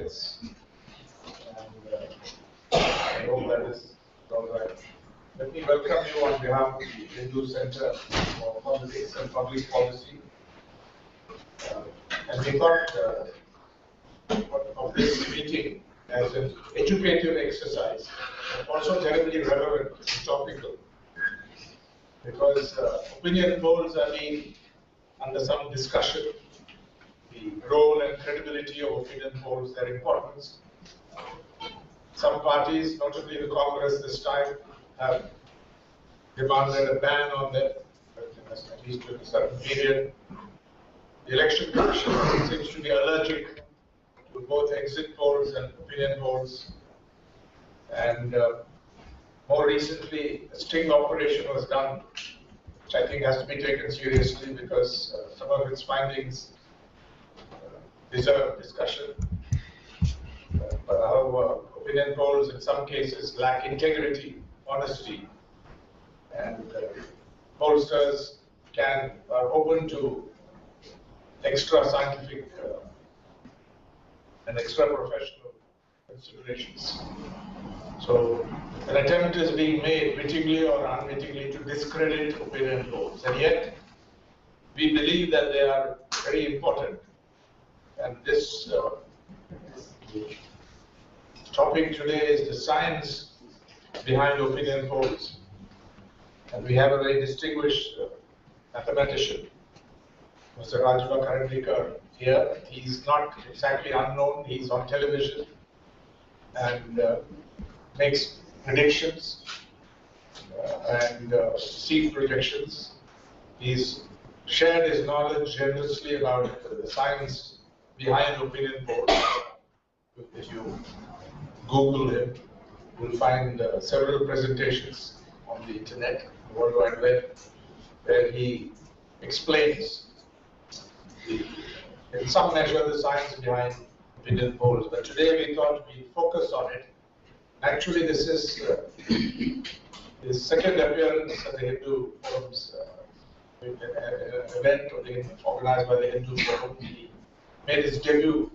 minutes. And I hope that is all right. Let me welcome you on behalf of the Hindu Center for Politics and Public Policy. And we thought of this meeting as an educative exercise, but also terribly relevant and topical, because opinion polls are being under some discussion. The role and credibility of opinion polls, their importance. Some parties, notably the Congress this time, have demanded a ban on them, at least in a certain period. The Election Commission seems to be allergic to both exit polls and opinion polls. And more recently, a sting operation was done, which I think has to be taken seriously because some of its findings deserve discussion. But how opinion polls in some cases lack integrity, honesty, and pollsters are open to extra scientific and extra professional considerations. So an attempt is being made, wittingly or unwittingly, to discredit opinion polls, and yet we believe that they are very important. And this topic today is the science behind opinion polls. And we have a very distinguished mathematician, Mr. Rajva Karandikar, here. He's not exactly unknown. He's on television and makes predictions and seed projections. He's shared his knowledge generously about the science behind opinion polls. If you Google him, you'll find several presentations on the internet, the World Wide Web, where he explains, in some measure, the science behind opinion polls. But today we thought we'd focus on it. Actually, this is his second appearance at the Hindu Forum's event organized by the Hindu Forum. He made his debut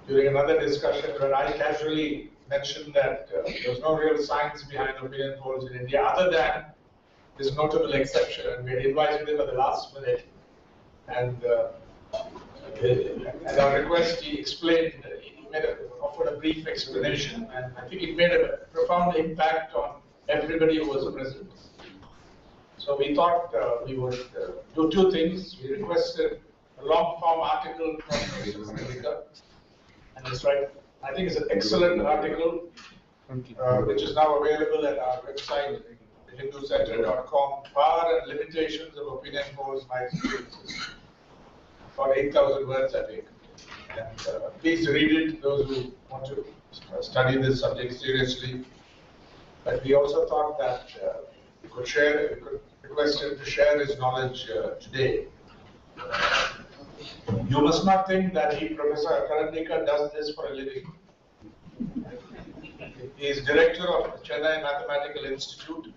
during another discussion where I casually mentioned that there was no real science behind opinion polls in India other than this notable exception, and we had invited him at the last minute. And at our request, he explained, offered a brief explanation, and I think it made a profound impact on everybody who was present. So we thought we would do two things. We requested a long-form article from Mr. Karandikar, and it's right. I think it's an excellent article, which is now available at our website, hinducenter.com. Power and limitations of opinion polls, my experiences. For 8,000 words, I think. And please read it, those who want to study this subject seriously. But we also thought that we could request him to share his knowledge today. You must not think that Professor Karandikar does this for a living. He is director of the Chennai Mathematical Institute,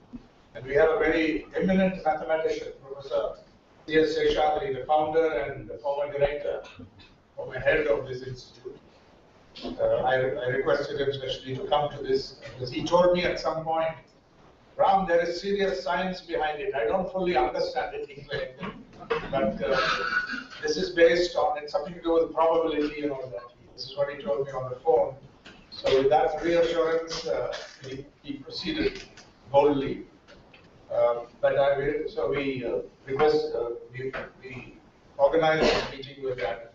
and we have a very eminent mathematician, Professor C.S. Seshadri, the founder and the former director, former head of this institute. I requested him especially to come to this because he told me at some point, Ram, there is serious science behind it. I don't fully understand it, he claimed. But this is based on, it's something to do with probability and all that. This is what he told me on the phone. So with that reassurance, he proceeded boldly. So we organized a meeting with that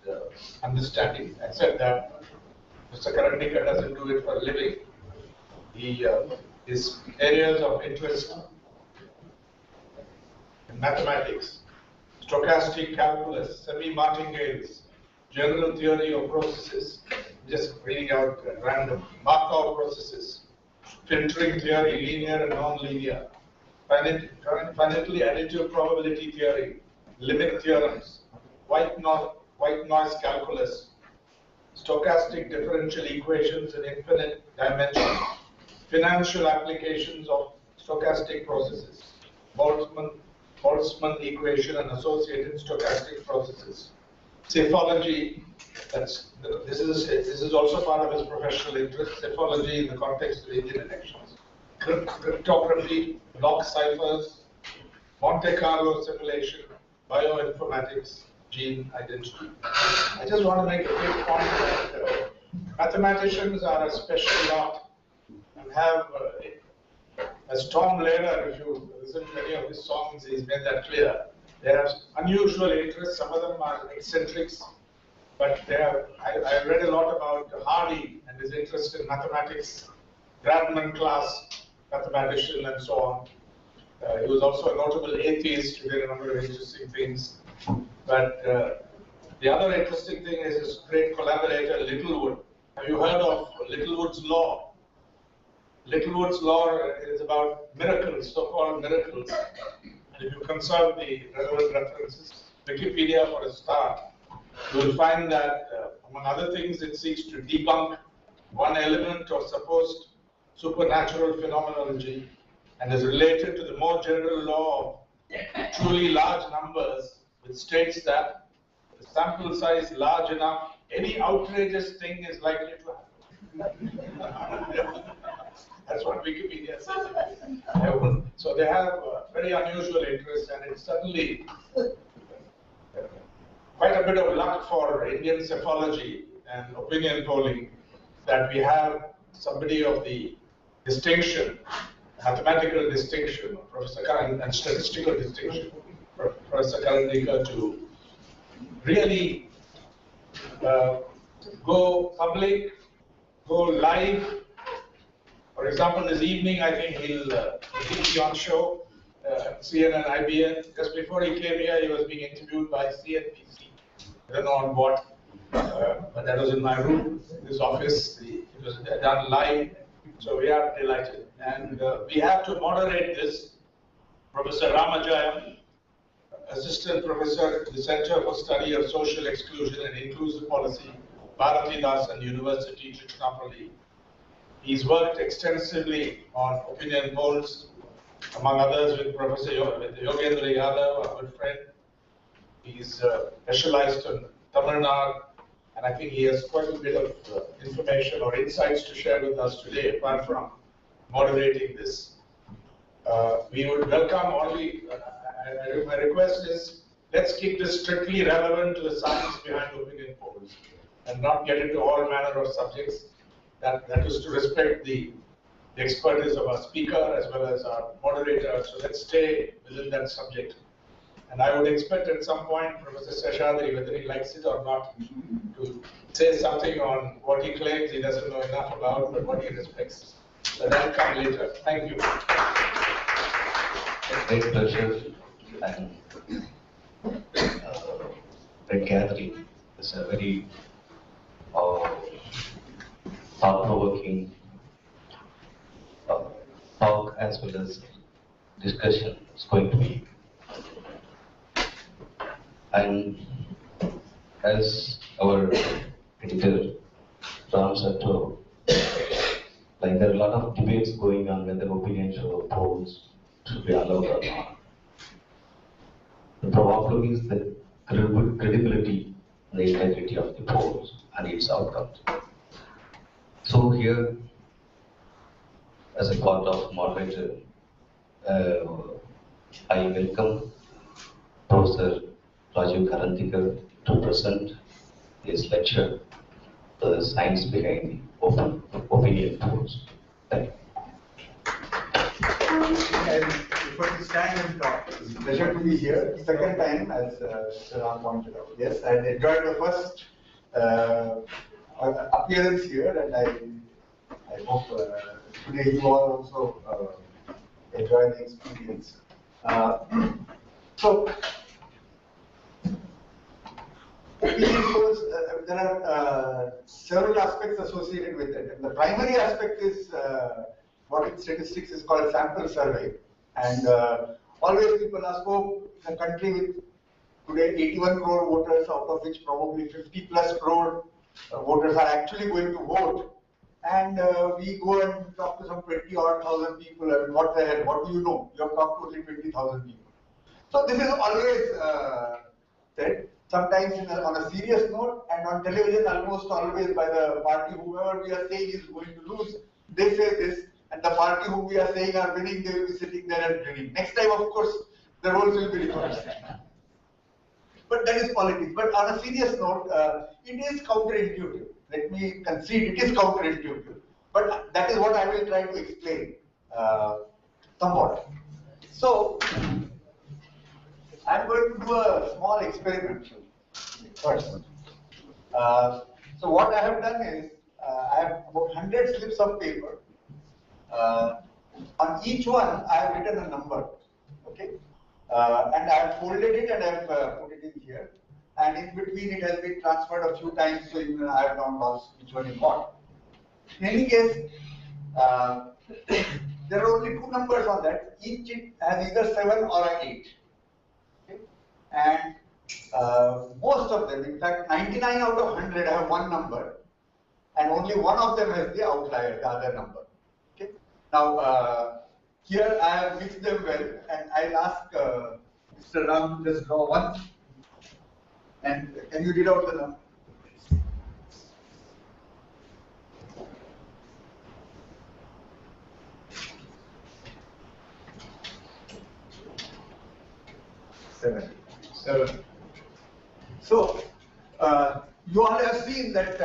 understanding, except that Mr. Karandikar doesn't do it for a living. His areas of interest in mathematics, stochastic calculus, semi-martingales, general theory of processes, just reading out random, Markov processes, filtering theory, linear and non-linear, finitely additive probability theory, limit theorems, white noise calculus, stochastic differential equations in infinite dimensions, financial applications of stochastic processes, Boltzmann equation and associated stochastic processes, Psephology, this is also part of his professional interest. Psephology in the context of Indian elections, cryptography, block ciphers, Monte Carlo simulation, bioinformatics, gene identity. I just want to make a quick point that mathematicians are a special lot and have, as Tom Lehrer, if you listen to any of his songs, he's made that clear. They have unusual interests. Some of them are eccentrics, but they have. I read a lot about Hardy and his interest in mathematics, Bradman class mathematician, and so on. He was also a notable atheist who did a number of interesting things. But the other interesting thing is his great collaborator, Littlewood. Have you heard of Littlewood's law? Littlewood's law is about miracles, so-called miracles. And if you consult the relevant references, Wikipedia for a start, you will find that, among other things, it seeks to debunk one element of supposed supernatural phenomenology and is related to the more general law of truly large numbers, which states that the sample size large enough, any outrageous thing is likely to happen. That's what Wikipedia says. So they have very unusual interests, and it's certainly quite a bit of luck for Indian psephology and opinion polling that we have somebody of the distinction, mathematical distinction, Professor Karan, and statistical distinction, Professor Karandikar, to really go public, go live. For example, this evening, I think he'll be on show, CNN, IBN. Just before he came here, he was being interviewed by CNBC. I don't know on what, but that was in my room, his office. It was done live, so we are delighted. And we have to moderate this. Professor Ramajayam, Assistant Professor at the Center for Study of Social Exclusion and Inclusive Policy, Bharatidasan University, Trichinopoli. He's worked extensively on opinion polls, among others with Professor Yogendra Yadav, a good friend. He's specialized in Tamil Nadu, and I think he has quite a bit of information or insights to share with us today, apart from moderating this. We would welcome only, my request is, let's keep this strictly relevant to the science behind opinion polls and not get into all manner of subjects. That is to respect the expertise of our speaker as well as our moderator. So let's stay within that subject. And I would expect at some point Professor Seshadri, whether he likes it or not, to say something on what he claims he doesn't know enough about, but what he respects. So that'll come later. Thank you. Great pleasure. And the gathering is a very thought-provoking talk as well as discussion is going to be. And as our editor Ram Sato, like there are a lot of debates going on whether opinion show polls should be allowed or not. The problem is the credibility and the integrity of the polls and its outcomes. So here, as a part of moderator, I welcome Professor Rajiv Karandikar to present his lecture, The Science Behind the Opinion Polls. Thank you. And before we stand and talk, it's a pleasure to be here. Second time, as Mr. Ram pointed out. Yes, I enjoyed the first appearance here, and I hope today you all also enjoy the experience. So, opinion polls, there are several aspects associated with it. And the primary aspect is what in statistics is called sample survey. And always people ask, oh, a country with today 81 crore voters, out of which probably 50 plus crore voters are actually going to vote. And we go and talk to some 20-odd thousand people. I mean, what the hell? What do you know? You have talked to only 20,000 people. So this is always said. sometimes on a serious note, and on television almost always by the party whoever we are saying is going to lose, they say this, and the party whom we are saying are winning, they will be sitting there and drinking. Next time, of course, the roles will be reversed. But that is politics. But on a serious note, it is counterintuitive. Let me concede it is counterintuitive. But that is what I will try to explain somewhat. So, I'm going to do a small experiment first. So what I have done is, I have about 100 slips of paper. On each one, I have written a number, okay? And I have folded it and I have put it in here. And in between, it has been transferred a few times, so even I have not lost which one is what. In any case, there are only two numbers on that. Each has either 7 or an 8. Okay? And most of them, in fact, 99 out of 100 have one number, and only one of them has the outlier, the other number. Okay? Now, here I have mixed them well, and I'll ask Mr. Ram to just draw one. And can you read out the number? Seven. So, you all have seen that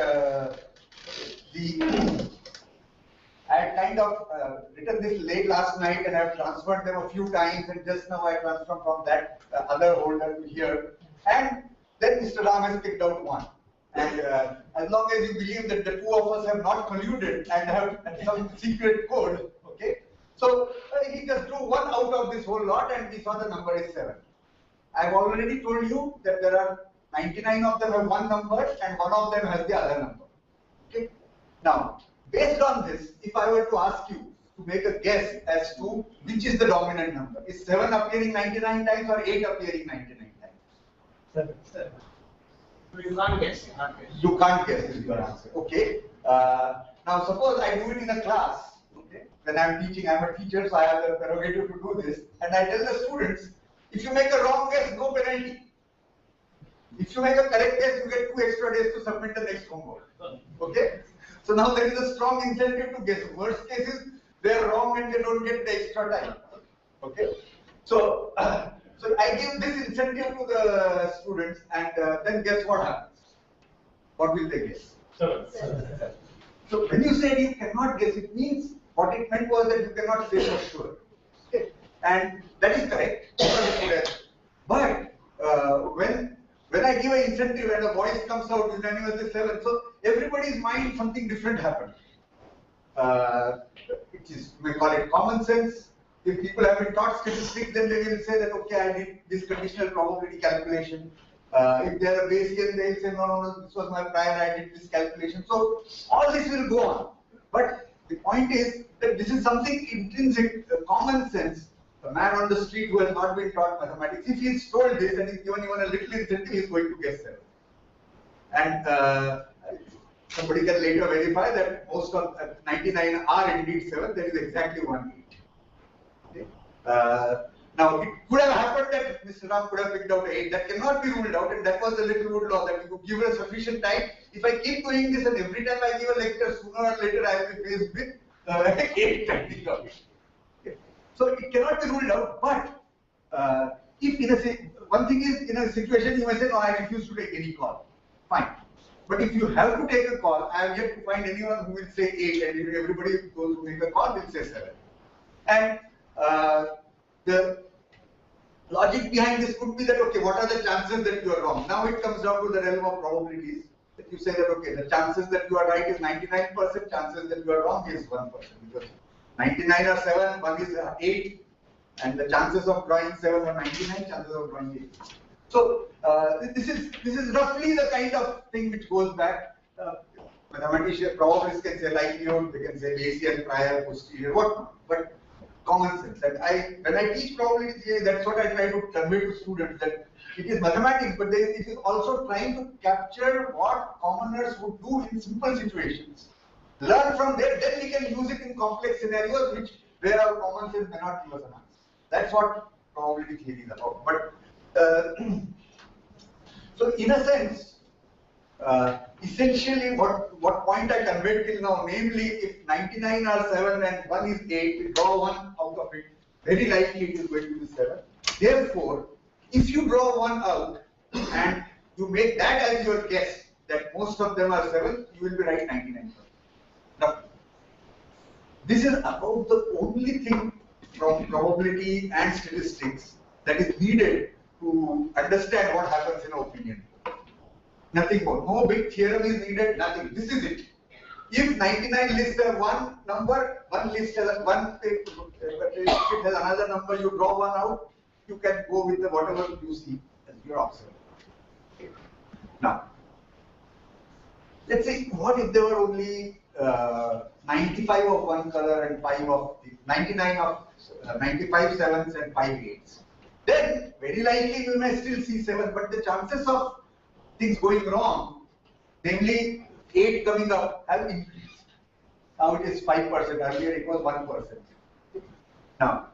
I had kind of written this late last night and I have transferred them a few times, and just now I transferred from that other holder to here. And then Mr. Ram has picked out one. And as long as you believe that the two of us have not colluded and have some secret code, okay? So he just drew one out of this whole lot and we saw the number is 7. I've already told you that there are 99 of them have one number and one of them has the other number. Okay? Now, based on this, if I were to ask you to make a guess as to which is the dominant number, is 7 appearing 99 times or 8 appearing 99 times? 7. You can't guess. You can't guess is your answer. Okay. Now, suppose I do it in a class. Okay. When I'm teaching, I'm a teacher, so I have the prerogative to do this. And I tell the students, if you make a wrong guess, no penalty. If you make a correct guess, you get 2 extra days to submit the next homework. Okay? So now there is a strong incentive to guess. Worst case is they are wrong and they don't get the extra time. Okay? So, so I give this incentive to the students, and then guess what happens? What will they guess? 7. So when you said you cannot guess, it means what it meant was that you cannot say for sure. Okay? And that is correct. But when I give an incentive and a voice comes out unanimously 7, so everybody's mind something different happened. It is, we call it common sense. If people have been taught statistics, then they will say that, okay, I did this conditional probability calculation. If they are a Bayesian, they will say, no, this was my prior, I did this calculation. So all this will go on. But the point is that this is something intrinsic, common sense. A man on the street who has not been taught mathematics, if he is told this and is given even a little incentive, he is going to guess 7. And somebody can later verify that most of 99 are indeed 7. There is exactly 1 8. Okay. Now it could have happened that Mr. Ram could have picked out 8. That cannot be ruled out, and that was the Littlewood law, that you give us sufficient time. If I keep doing this and every time I give a lecture, sooner or later I will be faced with 8 technical. Okay. So it cannot be ruled out. But if in a one thing is, in a situation you may say, no, I refuse to take any call. Fine. But if you have to take a call, I have yet to find anyone who will say 8, and everybody those who make a call will say 7. And the logic behind this could be that, okay, what are the chances that you are wrong? Now it comes down to the realm of probabilities. That you say that, okay, the chances that you are right is 99%, chances that you are wrong is 1%. Because 99 are 7, 1 is 8, and the chances of drawing 7 are 99, chances of drawing 8. So this is roughly the kind of thing which goes back. Mathematicians, probabilists can say likelihood, they can say Bayesian, prior, posterior, whatnot. But common sense. And when I teach probability theory, that's what I try to convey to students, that it is mathematics, but it is also trying to capture what commoners would do in simple situations. Learn from there, then we can use it in complex scenarios where our common sense may not give us an answer. That's what probability theory is about. But So in a sense, essentially what point I conveyed till now, namely if 99 are 7 and 1 is 8, we draw 1 out of it, very likely it is going to be 7. Therefore, if you draw 1 out and you make that as your guess, that most of them are 7, you will be right 99%. Now, this is about the only thing from probability and statistics that is needed to understand what happens in an opinion. Nothing more. No big theorem is needed, nothing. This is it. If 99 lists have one number, one list has one, if it has another number, you draw 1 out, you can go with the whatever you see as your observer. Okay. Now, let's say, what if there were only 95 of one color and 5 of 99 of 95 sevens and 5 eights? Then very likely you may still see 7, but the chances of things going wrong, namely 8 coming up, have increased. Now it is 5%, earlier it was 1%. Now,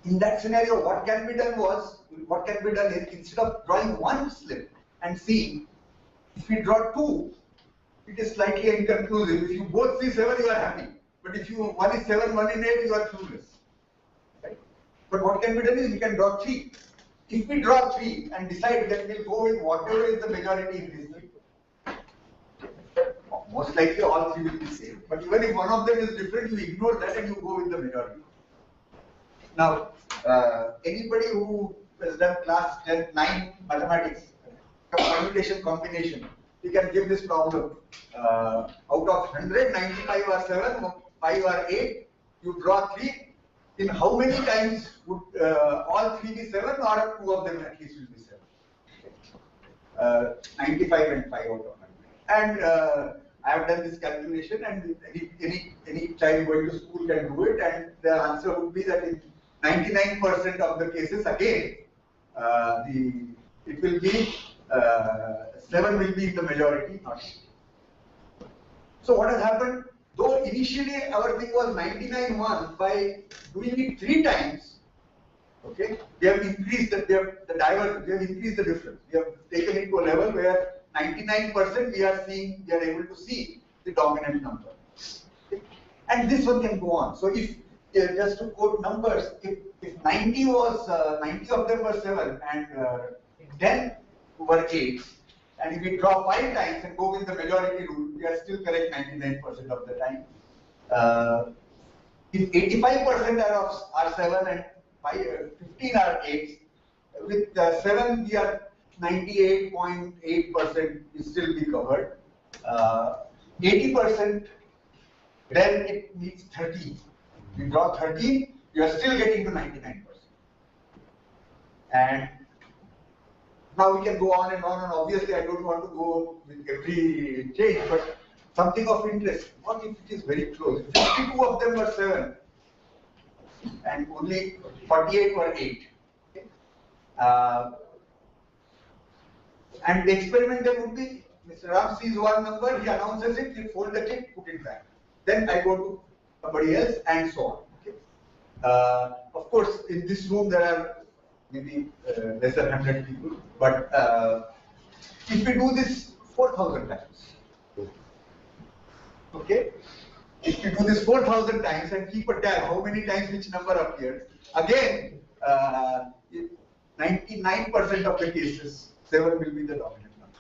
in that scenario, what can be done is, instead of drawing one slip and seeing, if we draw 2, it is slightly inconclusive. If you both see 7, you are happy. But if one is 7, 1 is 8, you are clueless. Right? But what can be done is, we can draw 3. If we draw 3 and decide that we'll go with whatever is the majority in this three, most likely all 3 will be same. But even if one of them is different, you ignore that and you go with the majority. Now, anybody who has done class 9 mathematics, permutation combination, you can give this problem. Out of 100, 95 are 7, 5 are 8, you draw 3. In how many times would all 3 be 7, or 2 of them at least will be 7? 95 and 5 out of 100. And I have done this calculation, and any child going to school can do it, and the answer would be that in 99% of the cases, again, it will be 7 will be in the majority, not 8. So what has happened? Though initially our thing was 99-1, by doing it 3 times, okay, we have increased the divergence, we have increased the difference. We have taken it to a level where 99% we are able to see the dominant number. Okay? And this one can go on. So if just to quote numbers, if 90 of them were 7 and 10 were 8, and if we draw 5 times and go with the majority rule, we are still correct 99% of the time. If 85% are 7 and 15 are 8, with 7 we are 98.8% will still be covered. 80%, then it needs 13. We draw 13, you are still getting to 99%. And now we can go on and on, and obviously I don't want to go with every change, but something of interest. What if it is very close? 52 of them were 7 and only 48 were 8. Okay? And the experiment there would be, Mr. Ram sees one number, he announces it, he folds the tick, put it back. Then I go to somebody else, and so on. Okay? Of course, in this room there are maybe less than 100 people, but if we do this 4,000 times, okay? If we do this 4,000 times and keep a tab, how many times which number appears, again, 99% of the cases, 7 will be the dominant number.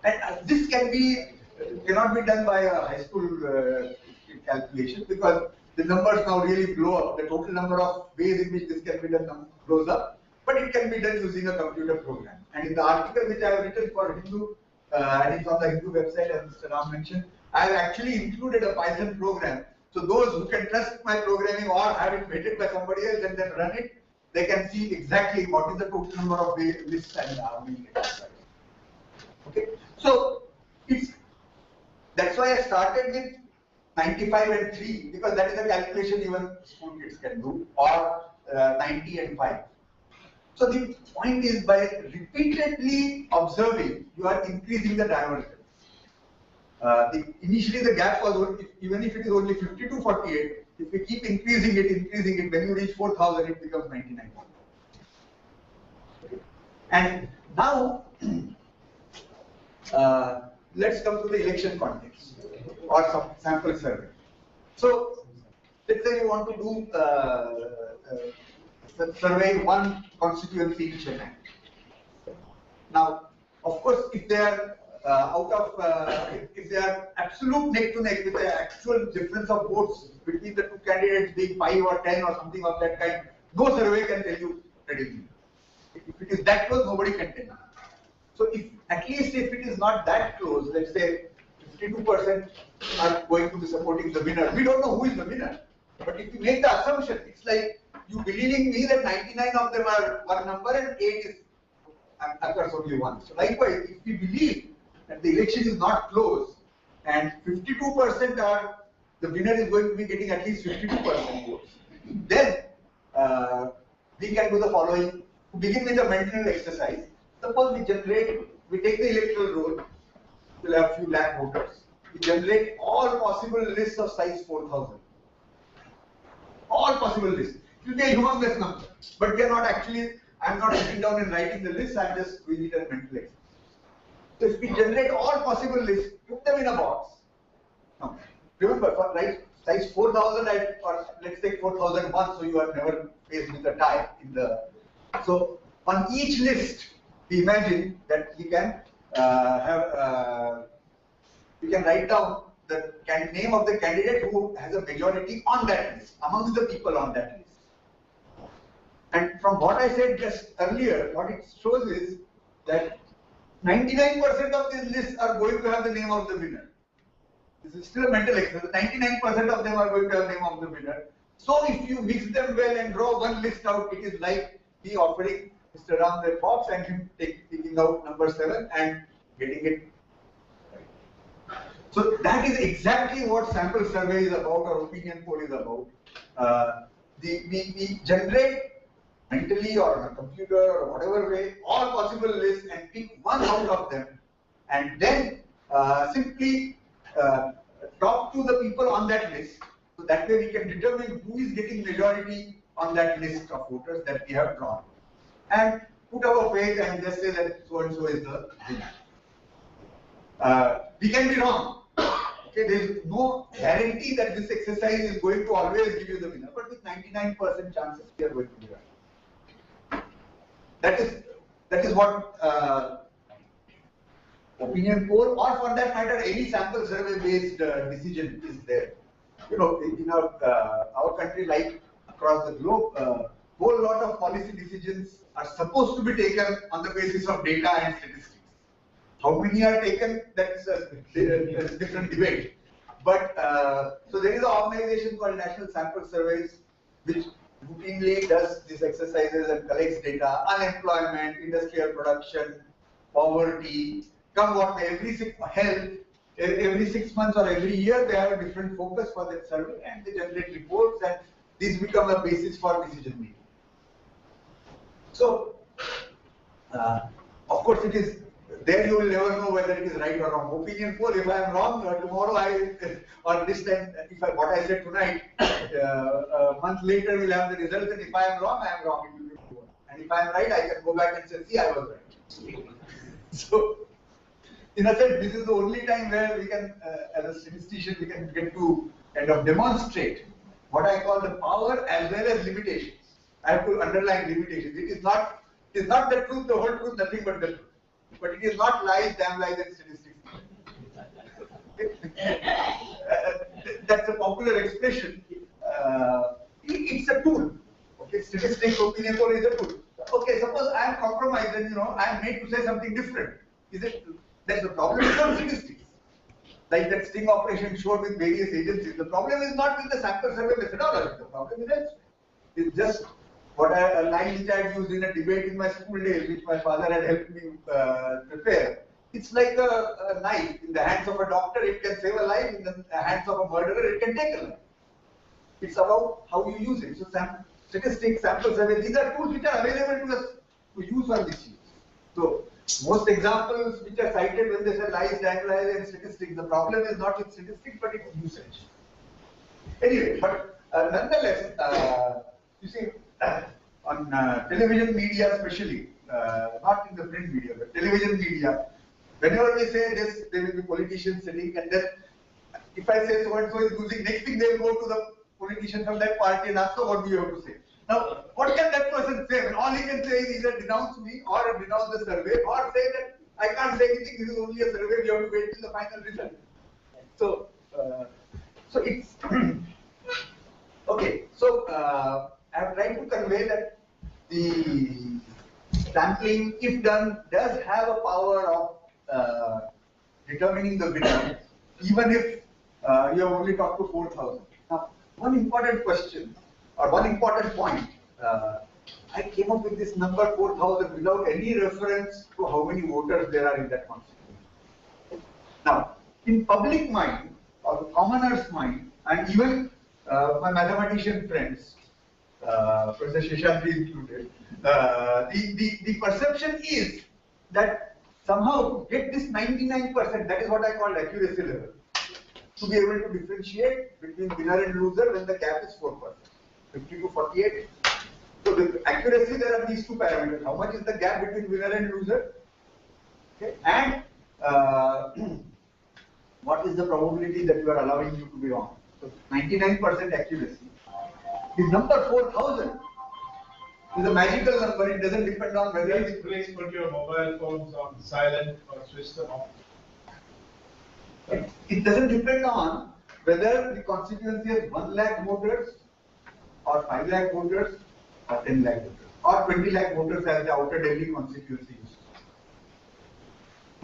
And this cannot be done by a high school calculation, because the numbers now really blow up. The total number of ways in which this can be done blows up, but it can be done using a computer program. And in the article which I have written for Hindu, and it's on the Hindu website, as Mr. Ram mentioned, I have actually included a Python program. So those who can trust my programming or have it vetted by somebody else and then run it, they can see exactly what is the total number of lists and how many get. Okay, so that's why I started with 95 and 3, because that is a calculation even school kids can do, or 90 and 5. So the point is, by repeatedly observing, you are increasing the divergence. Initially the gap was, even if it is only 50 to 48, if we keep increasing it, when you reach 4,000, it becomes 99. Okay. And now, let's come to the election context or some sample survey. So, let's say you want to do survey one constituency in Chennai. Now, of course, if they are if they are absolute neck to neck with the actual difference of votes between the two candidates being 5 or 10 or something of that kind, no survey can tell you credibly. If it is that close, nobody can tell you. So, if at least if it is not that close, let's say 52% are going to be supporting the winner. We don't know who is the winner, but if you make the assumption, it's like you believing me that 99 of them are one number and 8 is occurs only one. So likewise, if we believe that the election is not close and 52% are the winner is going to be getting at least 52% votes, then we can do the following. To begin with a mental exercise, suppose we take the electoral roll, we'll have a few lakh voters. We generate all possible lists of size 4,000. All possible lists. It will be a humongous number, but they are not actually. I'm not sitting down and writing the list, I'm just doing it as mental exercise. So if we generate all possible lists, put them in a box. Now, remember, for size 4,000 or let's take 4,001, so you are never faced with a tie in the. So on each list, we imagine that we can we can write down the name of the candidate who has a majority on that list, amongst the people on that list. And from what I said just earlier, what it shows is that 99% of these lists are going to have the name of the winner. This is still a mental exercise. 99% of them are going to have the name of the winner. So if you mix them well and draw one list out, it is like me offering Mr. Ram that box and him picking out number 7 and getting it right. So that is exactly what sample survey is about or opinion poll is about. We generate mentally or on a computer or whatever way, all possible lists and pick one out of them and then simply talk to the people on that list. So that way we can determine who is getting majority on that list of voters that we have drawn. And put our faith and just say that so and so is the winner. We can be wrong. Okay, there is no guarantee that this exercise is going to always give you the winner, but with 99% chances we are going to be right. That is what opinion poll or for that matter any sample survey based decision is there. You know, in our country like across the globe, whole lot of policy decisions are supposed to be taken on the basis of data and statistics. How many are taken, that's a different debate. But so there is an organization called National Sample Surveys which routinely does these exercises and collects data, unemployment, industrial production, poverty, come what may, health, every 6 months or every year they have a different focus for that survey and they generate reports and these become a basis for decision making. So, of course it is, there you will never know whether it is right or wrong. Opinion poll, if I am wrong, tomorrow or this time, what I said tonight, a month later we'll have the results and if I am wrong, it will be wrong. And if I am right, I can go back and say, see, I was right. So, in a sense, this is the only time where we can, as a statistician, we can get to kind of demonstrate what I call the power as well as limitations. I have to underline limitations. It is not the truth, the whole truth, nothing but the truth. But it is not lies, damn lies, and statistics. That's a popular expression. It's a tool. Okay, statistics, opinion poll is a tool. Okay, suppose I am compromised and I am made to say something different. Is it? That's the problem. It's not statistics. Like that sting operation showed with various agencies. The problem is not with the sample survey methodology. The problem is elsewhere. It's just what a line which I had used in a debate in my school days, which my father had helped me prepare. It's like a knife. In the hands of a doctor, it can save a life. In the hands of a murderer, it can take a life. It's about how you use it. So statistics, sample survey, these are tools which are available to us to use or misuse. So most examples which are cited when they say lies, damn lies, and statistics, the problem is not with statistics, but its usage. Anyway, but nonetheless, you see, on television media especially, not in the print media, but television media, whenever we say this, there will be politicians sitting, and then if I say so and so is losing, next thing they will go to the politician from that party and ask, so what do you have to say? Now, what can that person say? When all he can say is either denounce me or denounce the survey or say that I can't say anything, this is only a survey, we have to wait till the final result. So, so it's, okay, so I'm trying to convey that the sampling, if done, does have a power of determining the winner, even if you have only talked to 4,000. Now, one important question, or one important point, I came up with this number 4,000 without any reference to how many voters there are in that constituency. Now, in public mind, or the commoner's mind, and even my mathematician friends, Professor Sheshankar included, the perception is that somehow get this 99%, that is what I call accuracy level, to be able to differentiate between winner and loser when the gap is 4%, 50 to 48. So the accuracy, there are these two parameters. How much is the gap between winner and loser? Okay. And what is the probability that you are allowing you to be wrong? So 99% accuracy. The number 4,000 is a magical number. It doesn't depend on whether Please put your mobile phones on silent or switch them off. It doesn't depend on whether the constituency has 1 lakh voters or 5 lakh voters or 10 lakh voters or 20 lakh voters as the outer Delhi constituency is.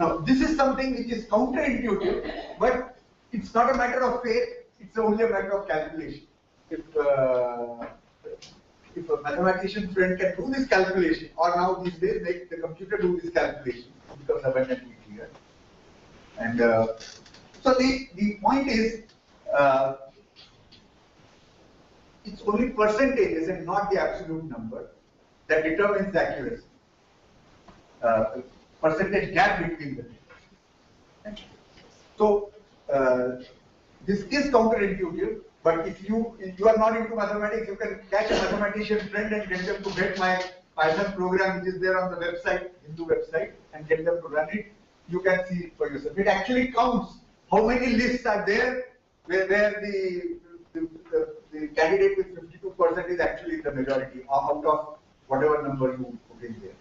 Now, this is something which is counterintuitive, but it's not a matter of faith, it's only a matter of calculation. If a mathematician friend can do this calculation, or now these days make the computer do this calculation, it becomes abundantly clear. And so the point is, it's only percentages and not the absolute number that determines the accuracy. Percentage gap between them. So this is counterintuitive, but if you are not into mathematics, you can catch a mathematician friend and get them to get my Python program, which is there on the website, Hindu website, and get them to run it. You can see it for yourself. It actually counts how many lists are there where the candidate with 52% is actually the majority out of whatever number you put in there.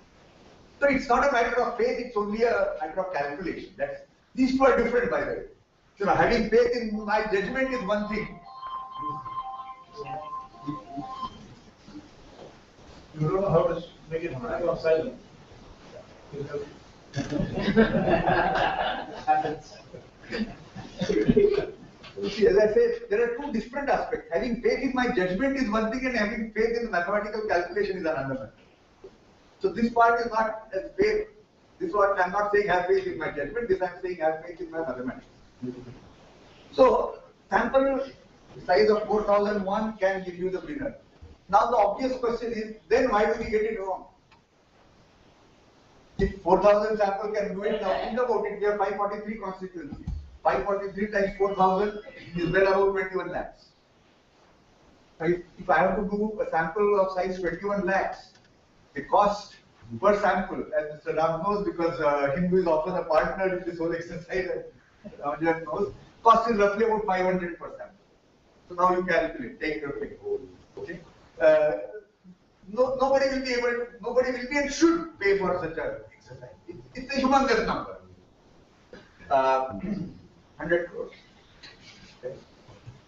So it's not a matter of faith, it's only a matter of calculation. These two are different, by the way. So having faith in my judgment is one thing. You don't know how to make it on silent. See, as I said, there are two different aspects. Having faith in my judgment is one thing, and having faith in mathematical calculation is another matter. So this part is not as faith. This one I'm not saying have faith in my judgment. This I'm saying have faith in my mathematics. So sample size of 4,001 can give you the winner. Now the obvious question is, then why do we get it wrong? If 4,000 sample can do it, now think about it. We have 543 constituencies. 543 times 4,000 is well above 21 lakhs. If I have to do a sample of size 21 lakhs, the cost per sample, as Mr. Ram knows, because Hindu is often a partner in this whole exercise, and Rajan knows, cost is roughly about 500 per sample. So now you calculate, take your pick. Okay. Nobody will be and should pay for such an exercise. It's a humongous number. 100 crores. Okay.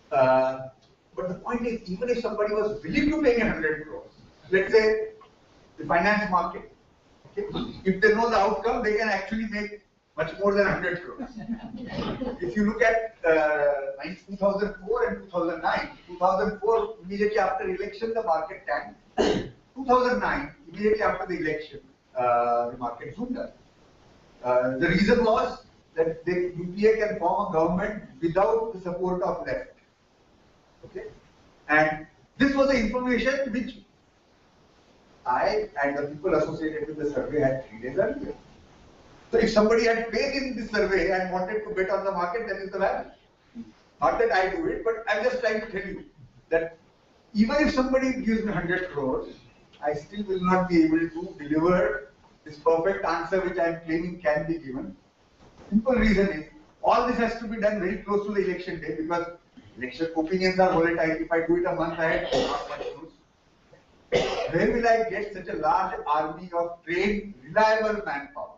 But the point is, even if somebody was willing to pay 100 crores, let's say the finance market, okay, if they know the outcome, they can actually make much more than 100 crores. If you look at 2004 and 2009, 2004, immediately after election, the market tanked. 2009, immediately after the election, the market zoomed up. The reason was that the UPA can form a government without the support of left. Okay, and this was the information which I and the people associated with the survey had 3 days earlier. So if somebody had faith in this survey and wanted to bet on the market, that is the value. Not that I do it, but I'm just trying to tell you that even if somebody gives me 100 crores, I still will not be able to deliver this perfect answer which I am claiming can be given. Simple reason is, all this has to be done very close to the election day because election opinions are volatile. If I do it a month ahead, not much use. Where will I get such a large army of trained, reliable manpower?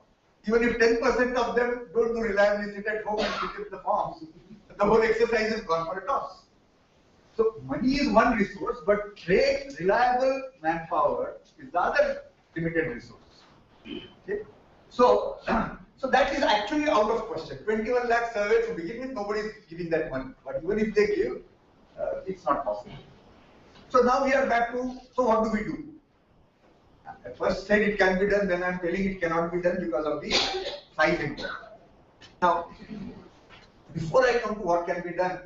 Even if 10% of them don't do reliably, sit at home and fill in the forms, the whole exercise is gone for a toss. So money is one resource, but trained, reliable manpower is the other limited resource. Okay? So, so that is actually out of question. 21 lakh survey to begin with, nobody is giving that money. But even if they give, it's not possible. So now we are back to, so what do we do? I first said it can be done, then I am telling it cannot be done because of the size involved. Now, before I come to what can be done,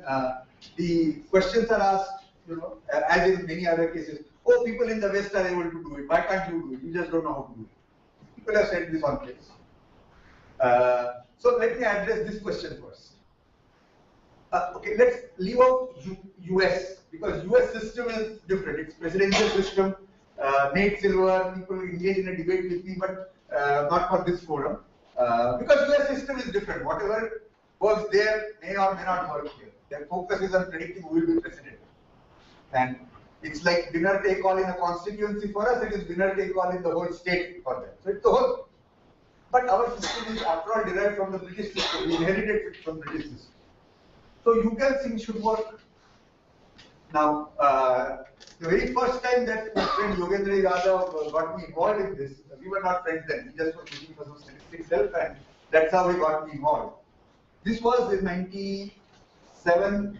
the questions are asked, as in many other cases, oh, people in the West are able to do it, why can't you do it? You just don't know how to do it. People have said this on place. So let me address this question first. Okay, let's leave out US, because US system is different. It's presidential system. Nate Silver, people engage in a debate with me, but not for this forum. Because US system is different. Whatever works there may or may not work here. Their focus is on predicting who will be president. And it's like winner take all in a constituency for us, it is winner take all in the whole state for them. So it's the whole. But our system is after all derived from the British system. We inherited it from the British system. So UCAL thing should work. Now, the very first time that my friend Yogendra Yadav got me involved in this, we were not friends then. He just was looking for some statistics help, and that's how he got me involved. This was in '97,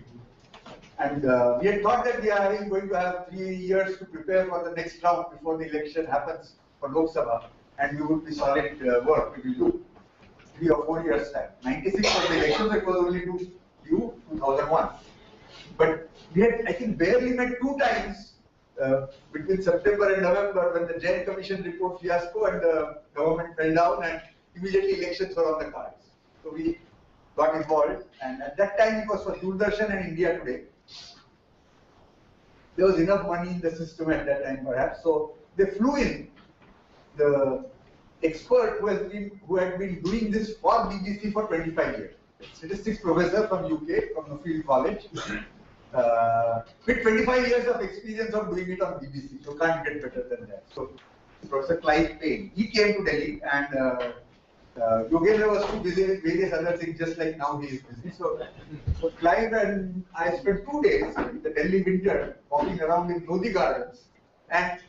and we had thought that we are going to have 3 years to prepare for the next round before the election happens for Lok Sabha, and we would be solid work. We will do 3 or 4 years time. '96 was the election, so it was only due 2001. But we had, I think, barely met 2 times between September and November when the Jain Commission report fiasco and the government fell down and immediately elections were on the cards. So we got involved, and at that time it was for Doordarshan and India Today. There was enough money in the system at that time, perhaps. So they flew in the expert who had been doing this for BBC for 25 years. Statistics professor from UK, from Nuffield College, with 25 years of experience of doing it on BBC. So can't get better than that. So Professor Clive Payne, he came to Delhi, and Yogendra was too busy with various other things, just like now he is busy. So Clive and I spent 2 days in the Delhi winter walking around in Lodi Gardens and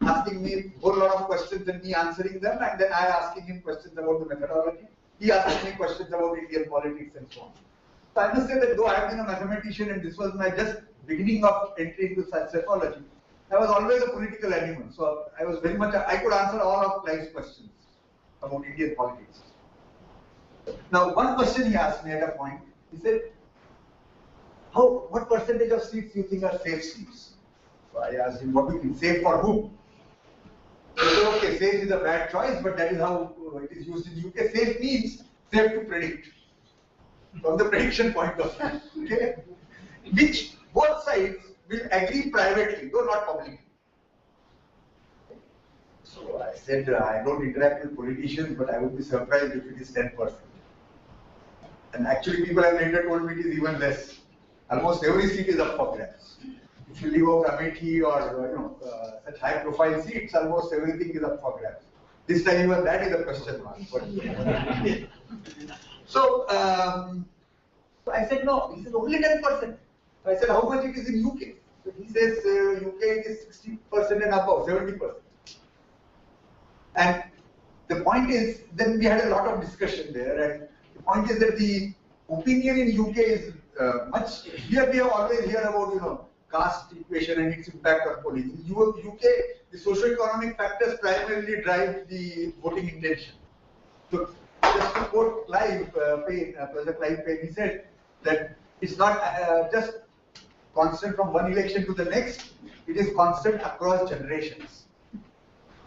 asking me a whole lot of questions and me answering them, and then I asking him questions about the methodology. He asked me questions about Indian politics and so on. So I must say that though I have been a mathematician and this was my just beginning of entry into such psychology, I was always a political animal. So I was very much, I could answer all of Clive's questions about Indian politics. Now, one question he asked me at a point, he said, what percentage of seats do you think are safe seats? So I asked him, what do you mean, safe for whom? He said, okay, safe is a bad choice, but that is how it is used in UK. Safe means safe to predict, from the prediction point of view, okay? Which both sides will agree privately, though not publicly. So I said, I don't interact with politicians, but I would be surprised if it is 10%. And actually people have later told me it is even less. Almost every seat is up for grabs. If you leave out Amethi or such high profile seats, almost everything is up for grabs. This time even that is a question mark. So I said no, he said only 10%. So I said how much it is in UK? So he says UK it is 60% and above, 70%. And the point is, then we had a lot of discussion there, and the point is that the opinion in UK is much, here we have always heard about, caste equation and its impact on polling. In UK, the socio-economic factors primarily drive the voting intention. So just to quote Clive Payne, Professor Clive Payne, he said that it's not just constant from one election to the next, it is constant across generations.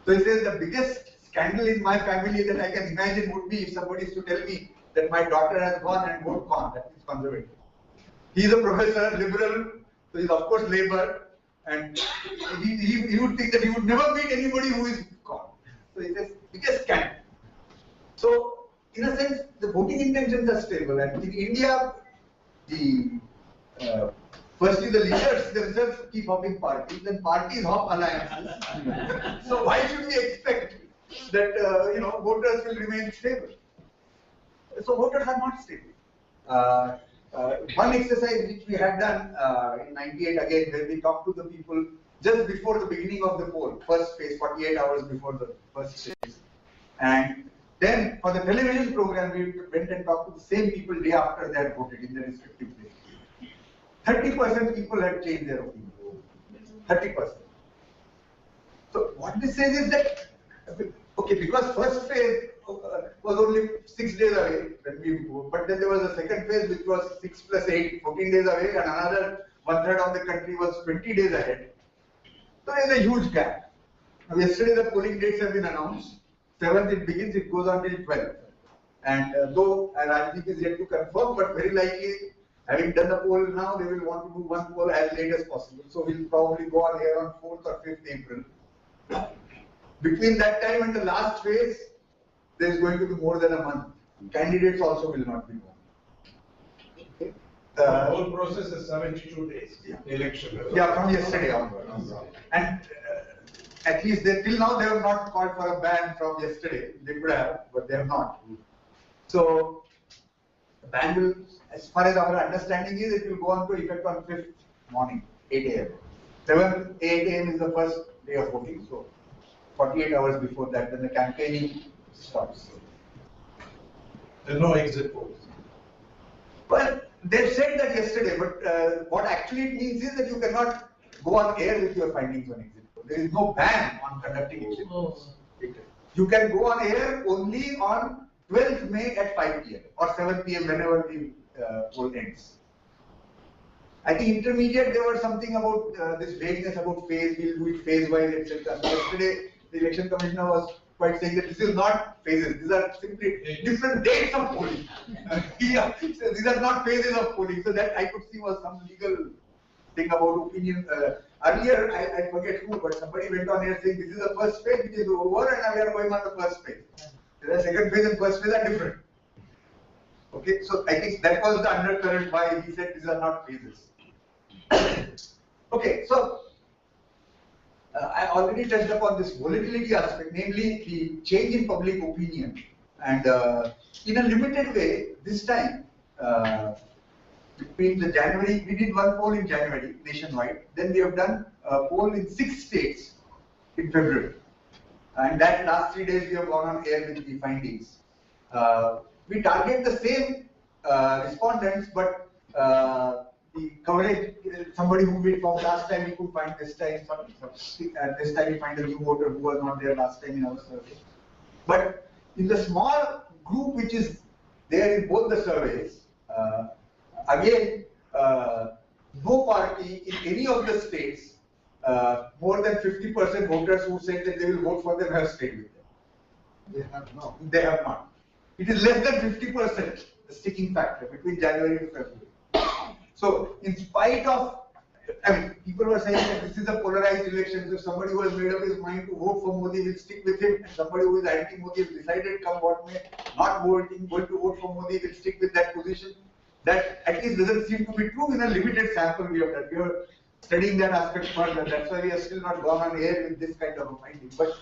So he says the biggest scandal in my family that I can imagine would be if somebody is to tell me that my daughter has gone and vote gone, that is conservative. He is a professor, liberal, so he is of course Labour, and he would think that he would never meet anybody who is gone. So So it is biggest scandal. So in a sense, the voting intentions are stable, and in India, firstly the leaders themselves keep hopping parties, and parties hop alliances. So why should we expect that voters will remain stable? So voters are not stable. One exercise which we had done in '98 again, where we talked to the people just before the beginning of the poll, first phase, 48 hours before the first phase, and then for the television program, we went and talked to the same people day after they had voted in their respective places. 30% people had changed their opinion. 30%. So what this says is that, okay, because first phase was only 6 days away when we voted, but then there was a second phase which was 6 plus 8, 14 days away, and another 1/3 of the country was 20 days ahead. So there is a huge gap. Now, yesterday the polling dates have been announced. 7th it begins, it goes on till 12th. And though Rajdeep is yet to confirm, but very likely, having done the poll now, they will want to do one poll as late as possible. So we'll probably go on here on 4th or 5th April. Between that time and the last phase, there is going to be more than a month. Candidates also will not be known. Okay. The whole process is 72 days. Yeah. Election. Yeah, from yesterday onwards. And at least till now they have not called for a ban from yesterday. They could have, but they have not. So the ban will, as far as our understanding is, it will go on to effect on 5th morning, 8 a.m. 7th, 8 a.m. is the first day of voting. So 48 hours before that, then the campaigning starts. There are no exit polls. Well, they said that yesterday, but what actually it means is that you cannot go on air with your findings on exit poll. There is no ban on conducting exit polls. You can go on air only on 12th May at 5 p.m. or 7 p.m. whenever the poll ends. I think intermediate there was something about this vagueness about phase, we'll do it phase-wise, etc. So yesterday, the election commissioner was quite saying that this is not phases, these are simply different dates of polling. Yeah, so these are not phases of polling. So that I could see was some legal thing about opinion. Earlier, I forget who, but somebody went on here saying this is the first phase which is over and now we are going on the first phase. The second phase and first phase are different. Okay, so I think that was the undercurrent why he said these are not phases. Okay, so I already touched upon this volatility aspect, namely the change in public opinion. And in a limited way, this time, between the January, we did one poll in January nationwide, then we have done a poll in 6 states in February. And that last 3 days we have gone on air with the findings. We target the same respondents, but the coverage, somebody who we found last time we could find this time, this time we find a new voter who was not there last time in our survey. But in the small group which is there in both the surveys, again, no party in any of the states, more than 50% voters who said that they will vote for them have stayed with them. They have not. They have not. It is less than 50%, the sticking factor between January and February. So, in spite of, I mean, people were saying that this is a polarized election, so somebody who has made up his mind to vote for Modi will stick with him, and somebody who is anti-Modi has decided, come what may, not going to vote for Modi will stick with that position. That at least doesn't seem to be true in a limited sample we have done. We are studying that aspect further. That's why we have still not gone on air with this kind of a finding. But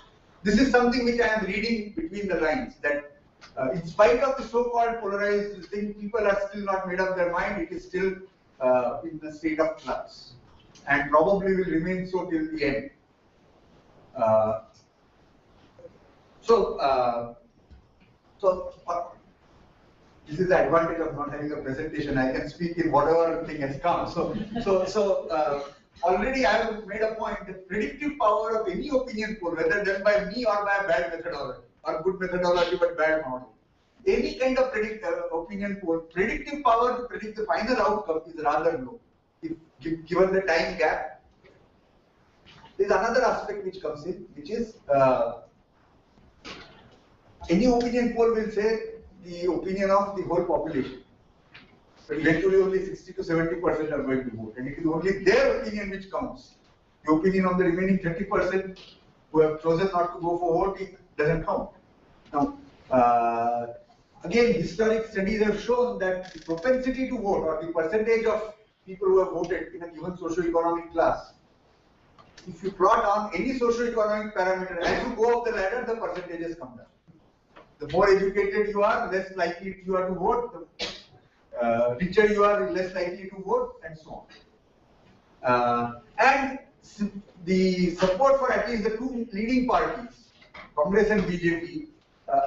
this is something which I am reading between the lines, that in spite of the so-called polarized thing, people are still not made up their mind. It is still in the state of flux, and probably will remain so till the end. This is the advantage of not having a presentation. I can speak in whatever thing has come. Already I have made a point that predictive power of any opinion poll, whether done by me or by a bad methodology, or good methodology but bad model, any kind of opinion poll, predictive power to predict the final outcome is rather low, if given the time gap. There is another aspect which comes in, which is any opinion poll will say the opinion of the whole population. But eventually only 60 to 70% are going to vote, and it is only their opinion which counts. The opinion of the remaining 30% who have chosen not to go for voting doesn't count. Now, again, historic studies have shown that the propensity to vote, or the percentage of people who have voted in a given socio-economic class, if you plot on any socio-economic parameter, as you go up the ladder, the percentages come down. The more educated you are, less likely you are to vote. The richer you are, less likely to vote, and so on. And the support for at least the two leading parties, Congress and BJP,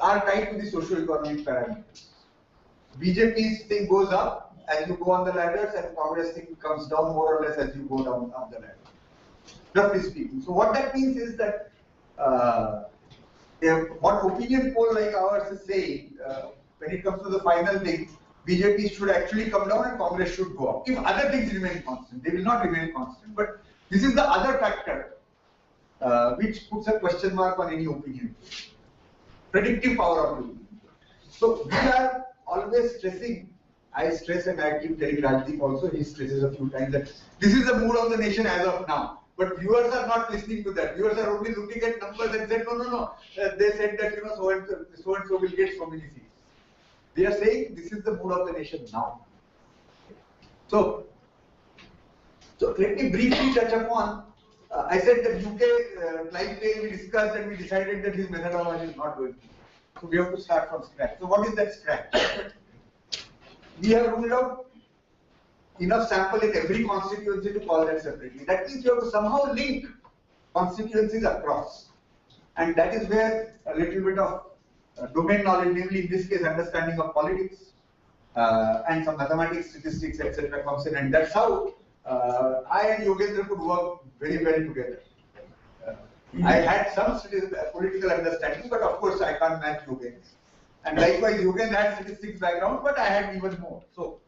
are tied to the socio-economic parameters. BJP's thing goes up as you go on the ladders, and Congress thing comes down more or less as you go down up the ladder, roughly speaking. So what that means is that what opinion poll like ours is saying, when it comes to the final thing, BJP should actually come down and Congress should go up. If other things remain constant, they will not remain constant. But this is the other factor which puts a question mark on any opinion. Predictive power of the opinion. So we are always stressing, I stress and I keep telling Rajdeep also, he stresses a few times that this is the mood of the nation as of now. But viewers are not listening to that. Viewers are only looking at numbers and said, no. They said that so and so will get so many seats. They are saying this is the mood of the nation now. So let me briefly touch upon. I said that UK Clive Payne we discussed and we decided that his methodology is not going to. So we have to start from scratch. So what is that scratch? We have ruled out enough sample in every constituency to call that separately. That means you have to somehow link constituencies across. And that is where a little bit of domain knowledge, namely in this case understanding of politics and some mathematics, statistics, etc. comes in. And that's how I and Yogendra could work very well together. I had some political understanding, but of course I can't match Yogendra. And likewise, Yogendra had statistics background, but I had even more. So,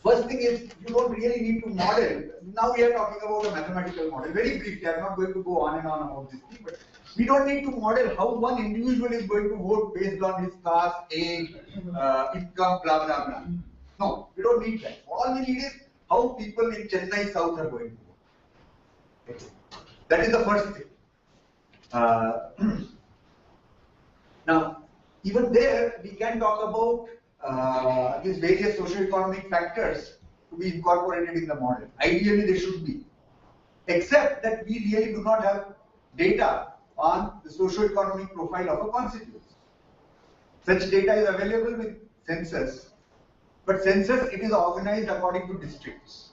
first thing is, you don't really need to model. Now we are talking about a mathematical model. Very briefly, I'm not going to go on and on about this thing, but we don't need to model how one individual is going to vote based on his caste, age, income, blah, blah, blah. No, we don't need that. All we need is how people in Chennai South are going to vote. Okay. That is the first thing. Now, even there, we can talk about these various socio-economic factors to be incorporated in the model. Ideally, they should be. Except that we really do not have data on the socio-economic profile of a constituency. Such data is available with census, but census, it is organized according to districts.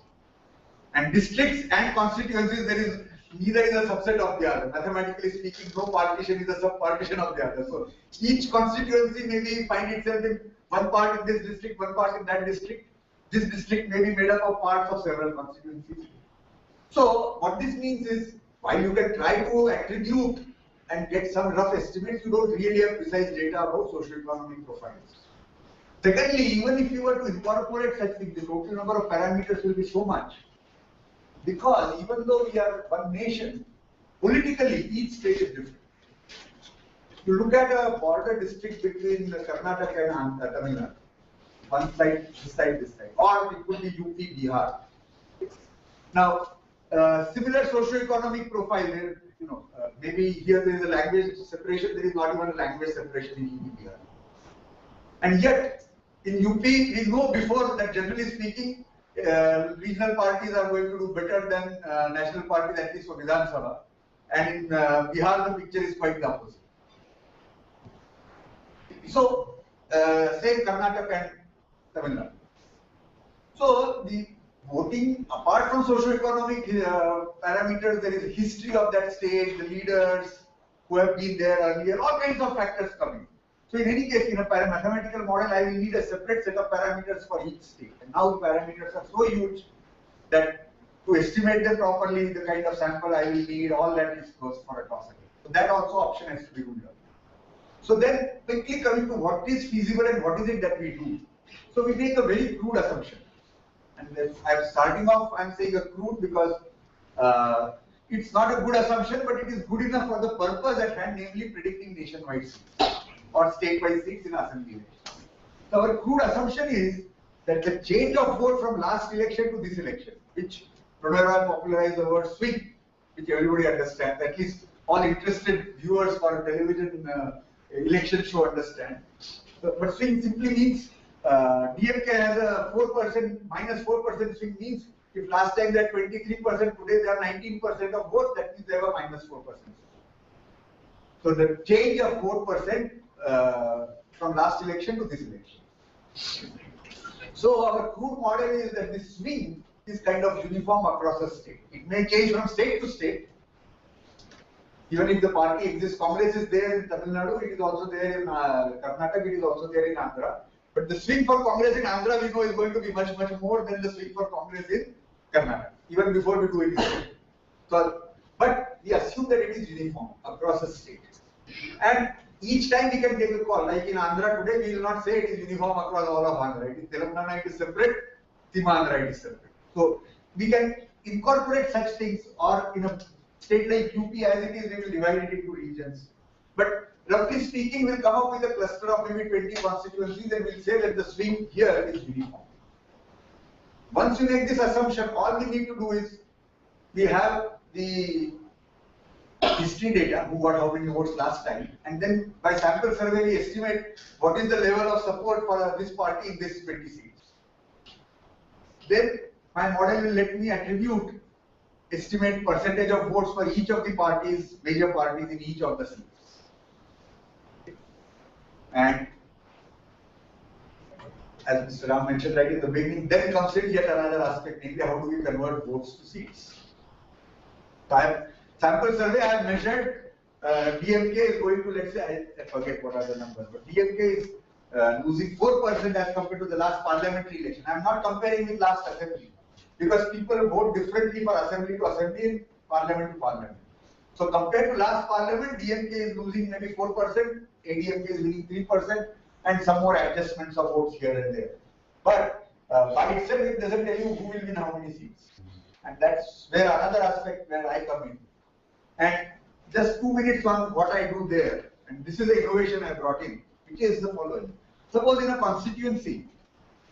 And districts and constituencies, there is neither is a subset of the other. Mathematically speaking, no partition is a sub-partition of the other. So each constituency may find itself in one part in this district, one part in that district. This district may be made up of parts of several constituencies. So what this means is, while you can try to attribute and get some rough estimates, you don't really have precise data about socio-economic profiles. Secondly, even if you were to incorporate such things, the total number of parameters will be so much. Because even though we are one nation, politically each state is different. You look at a border district between Karnataka and Tamil Nadu, one side, this side, this side, or it could be UP, Bihar. Now, similar socio-economic profile, there, maybe here there is a language separation, there is not even a language separation in UP, Bihar. And yet, in UP, we know before that generally speaking, regional parties are going to do better than national parties, at least for Vidhan Sabha. And in Bihar, the picture is quite the opposite. So, same Karnataka and Tamil Nadu. So, the voting, apart from socio-economic parameters, there is a history of that state, the leaders who have been there earlier, all kinds of factors coming. So in any case, in a mathematical model, I will need a separate set of parameters for each state. And now the parameters are so huge that to estimate them properly, the kind of sample I will need, all that is goes for a toss again. So that also option has to be ruled out. So then quickly coming to what is feasible and what is it that we do. So we make a very crude assumption. And I'm starting off, I'm saying a crude because it's not a good assumption, but it is good enough for the purpose at hand, namely predicting nationwide seats or statewide seats in assembly elections. So our crude assumption is that the change of vote from last election to this election, which Pranay Roy popularized the word swing, which everybody understands, at least all interested viewers for a television election show understand. But swing simply means DMK has a 4%, -4% swing means if last time they had 23%, today they have 19% of votes, that means they have a -4%. So the change of 4% from last election to this election. So our crude model is that this swing is kind of uniform across the state. It may change from state to state. Even if the party exists, Congress is there in Tamil Nadu, it is also there in Karnataka, it is also there in Andhra. But the swing for Congress in Andhra, we know, is going to be much more than the swing for Congress in Karnataka, even before we do anything. So, but we assume that it is uniform across the state. And each time we can take a call, like in Andhra today, we will not say it is uniform across all of Andhra. It is Telangana, it is separate, Simandhra, it is separate. So we can incorporate such things, or in a state like UP as it is, we will divide it into regions. But roughly speaking, we'll come up with a cluster of maybe 20 constituencies and we'll say that the swing here is uniform. Once you make this assumption, all we need to do is, we have the history data, who got how many votes last time, and then by sample survey we estimate what is the level of support for this party in this 20 seats. Then my model will let me estimate percentage of votes for each of the parties, major parties in each of the seats. And as Mr. Ram mentioned right in the beginning, then comes in yet another aspect, namely how do we convert votes to seats. So sample survey I have measured, DMK is going to, let's say, I forget what are the numbers, but DMK is losing 4% as compared to the last parliamentary election. I am not comparing with last assembly, because people vote differently for assembly to assembly and parliament to parliament. So compared to last parliament, DMK is losing maybe 4%, ADMK is winning 3%, and some more adjustments of votes here and there. But by itself, it doesn't tell you who will win how many seats. And that's where another aspect where I come in. And just 2 minutes on what I do there. And this is the innovation I brought in, which is the following. Suppose in a constituency,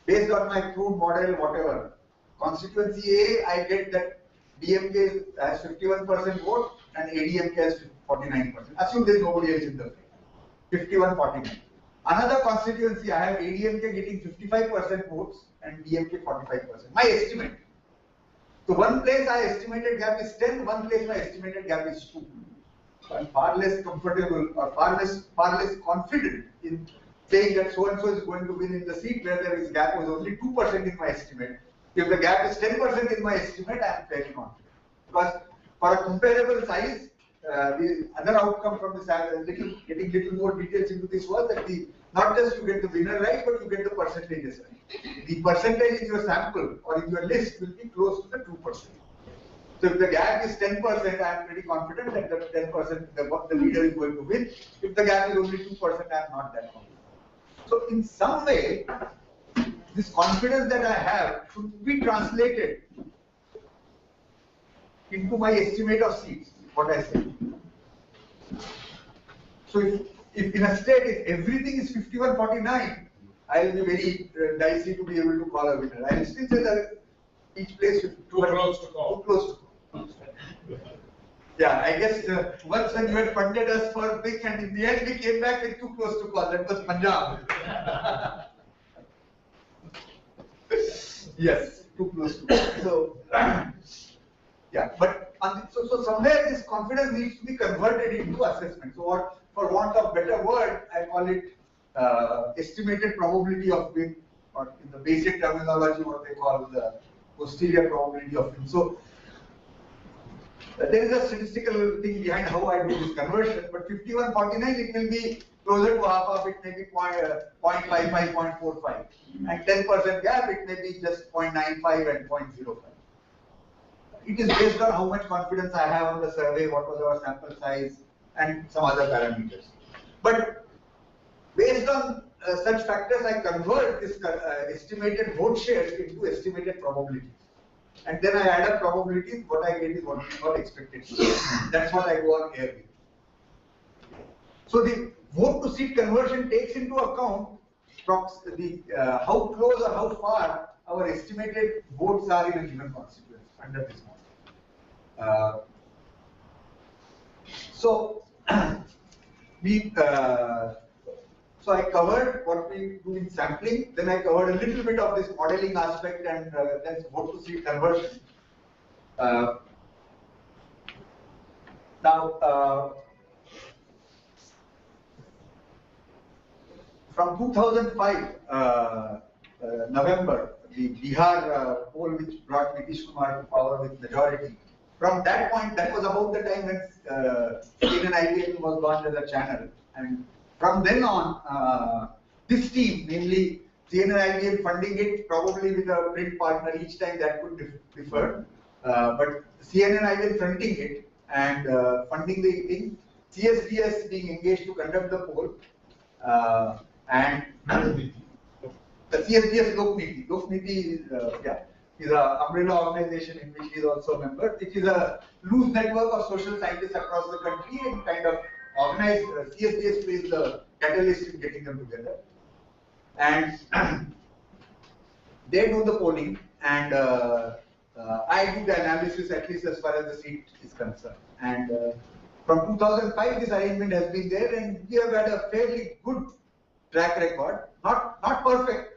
based on my crude model, whatever, constituency A, I get that DMK has 51% vote and ADMK has 49%. Assume there is nobody else in the fight. 51-49. Another constituency, I have ADMK getting 55% votes and DMK 45%. My estimate. So one place I estimated gap is 10, one place my estimated gap is 2. So I'm far less comfortable or far less confident in saying that so and so is going to win in the seat where there is gap was only 2% in my estimate. If the gap is 10% in my estimate, I am fairly confident. Because for a comparable size, the other outcome from this, getting little more details into this was that not just you get the winner right, but you get the percentages right. The percentage in your sample or in your list will be close to the 2%. So if the gap is 10%, I am pretty confident that the 10% the leader is going to win. If the gap is only 2%, I am not that confident. So in some way, this confidence that I have should be translated into my estimate of seats, what I said. So if in a state, if everything is 51-49, I will be very dicey to be able to call a winner. I will still say that each place is too close to call. Too close to call. Yeah, I guess once when you had funded us for a pick and in the end we came back with too close to call, that was Punjab. Yes, too close to call. So, yeah, but so somewhere this confidence needs to be converted into assessment. So for want of better word, I call it estimated probability of win, or in the basic terminology, what they call the posterior probability of win. So there is a statistical thing behind how I do this conversion, but 51-49, it will be closer to half of it, maybe 0.55, 0.45. And 10% gap, it may be just 0.95 and 0.05. It is based on how much confidence I have on the survey, what was our sample size, and some other parameters. But based on such factors, I convert this estimated vote share into estimated probabilities. And then I add up probabilities, what I get is what is not expected. That's what I go on here with. So the vote to seat conversion takes into account how close or how far our estimated votes are in a given constituency under this model. So so I covered what we do in sampling, then I covered a little bit of this modeling aspect and then vote to seed conversion. Now, from 2005 November, the Bihar poll which brought Nitish Kumar to power with majority. From that point, that was about the time when CNN IPL was launched as a channel, and from then on, this team, namely CNN IPL funding it, probably with a print partner each time that could differ, but CNN IPL fronting it and funding the thing, CSDS being engaged to conduct the poll, and the CSDS Lokniti is an umbrella organization in which he is also a member. It is a loose network of social scientists across the country and kind of organized. CSDS plays the catalyst in getting them together. And they do the polling, and I do the analysis, at least as far as the seat is concerned. And from 2005, this arrangement has been there, and we have had a fairly good track record. Not perfect.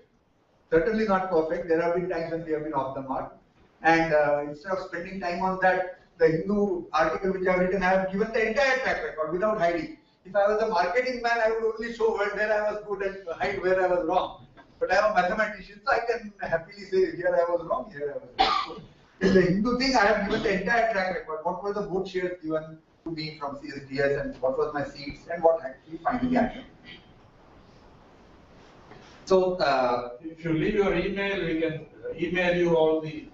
Certainly not perfect. There have been times when we have been off the mark. And instead of spending time on that, the Hindu article which I have written, I have given the entire track record without hiding. If I was a marketing man, I would only show where I was good and hide where I was wrong. But I am a mathematician, so I can happily say here I was wrong, here I was wrong. So in the Hindu thing, I have given the entire track record. What were the vote shares given to me from CSDS, and what was my seats, and what actually finally happened. So, if you leave your email, we can email you all the.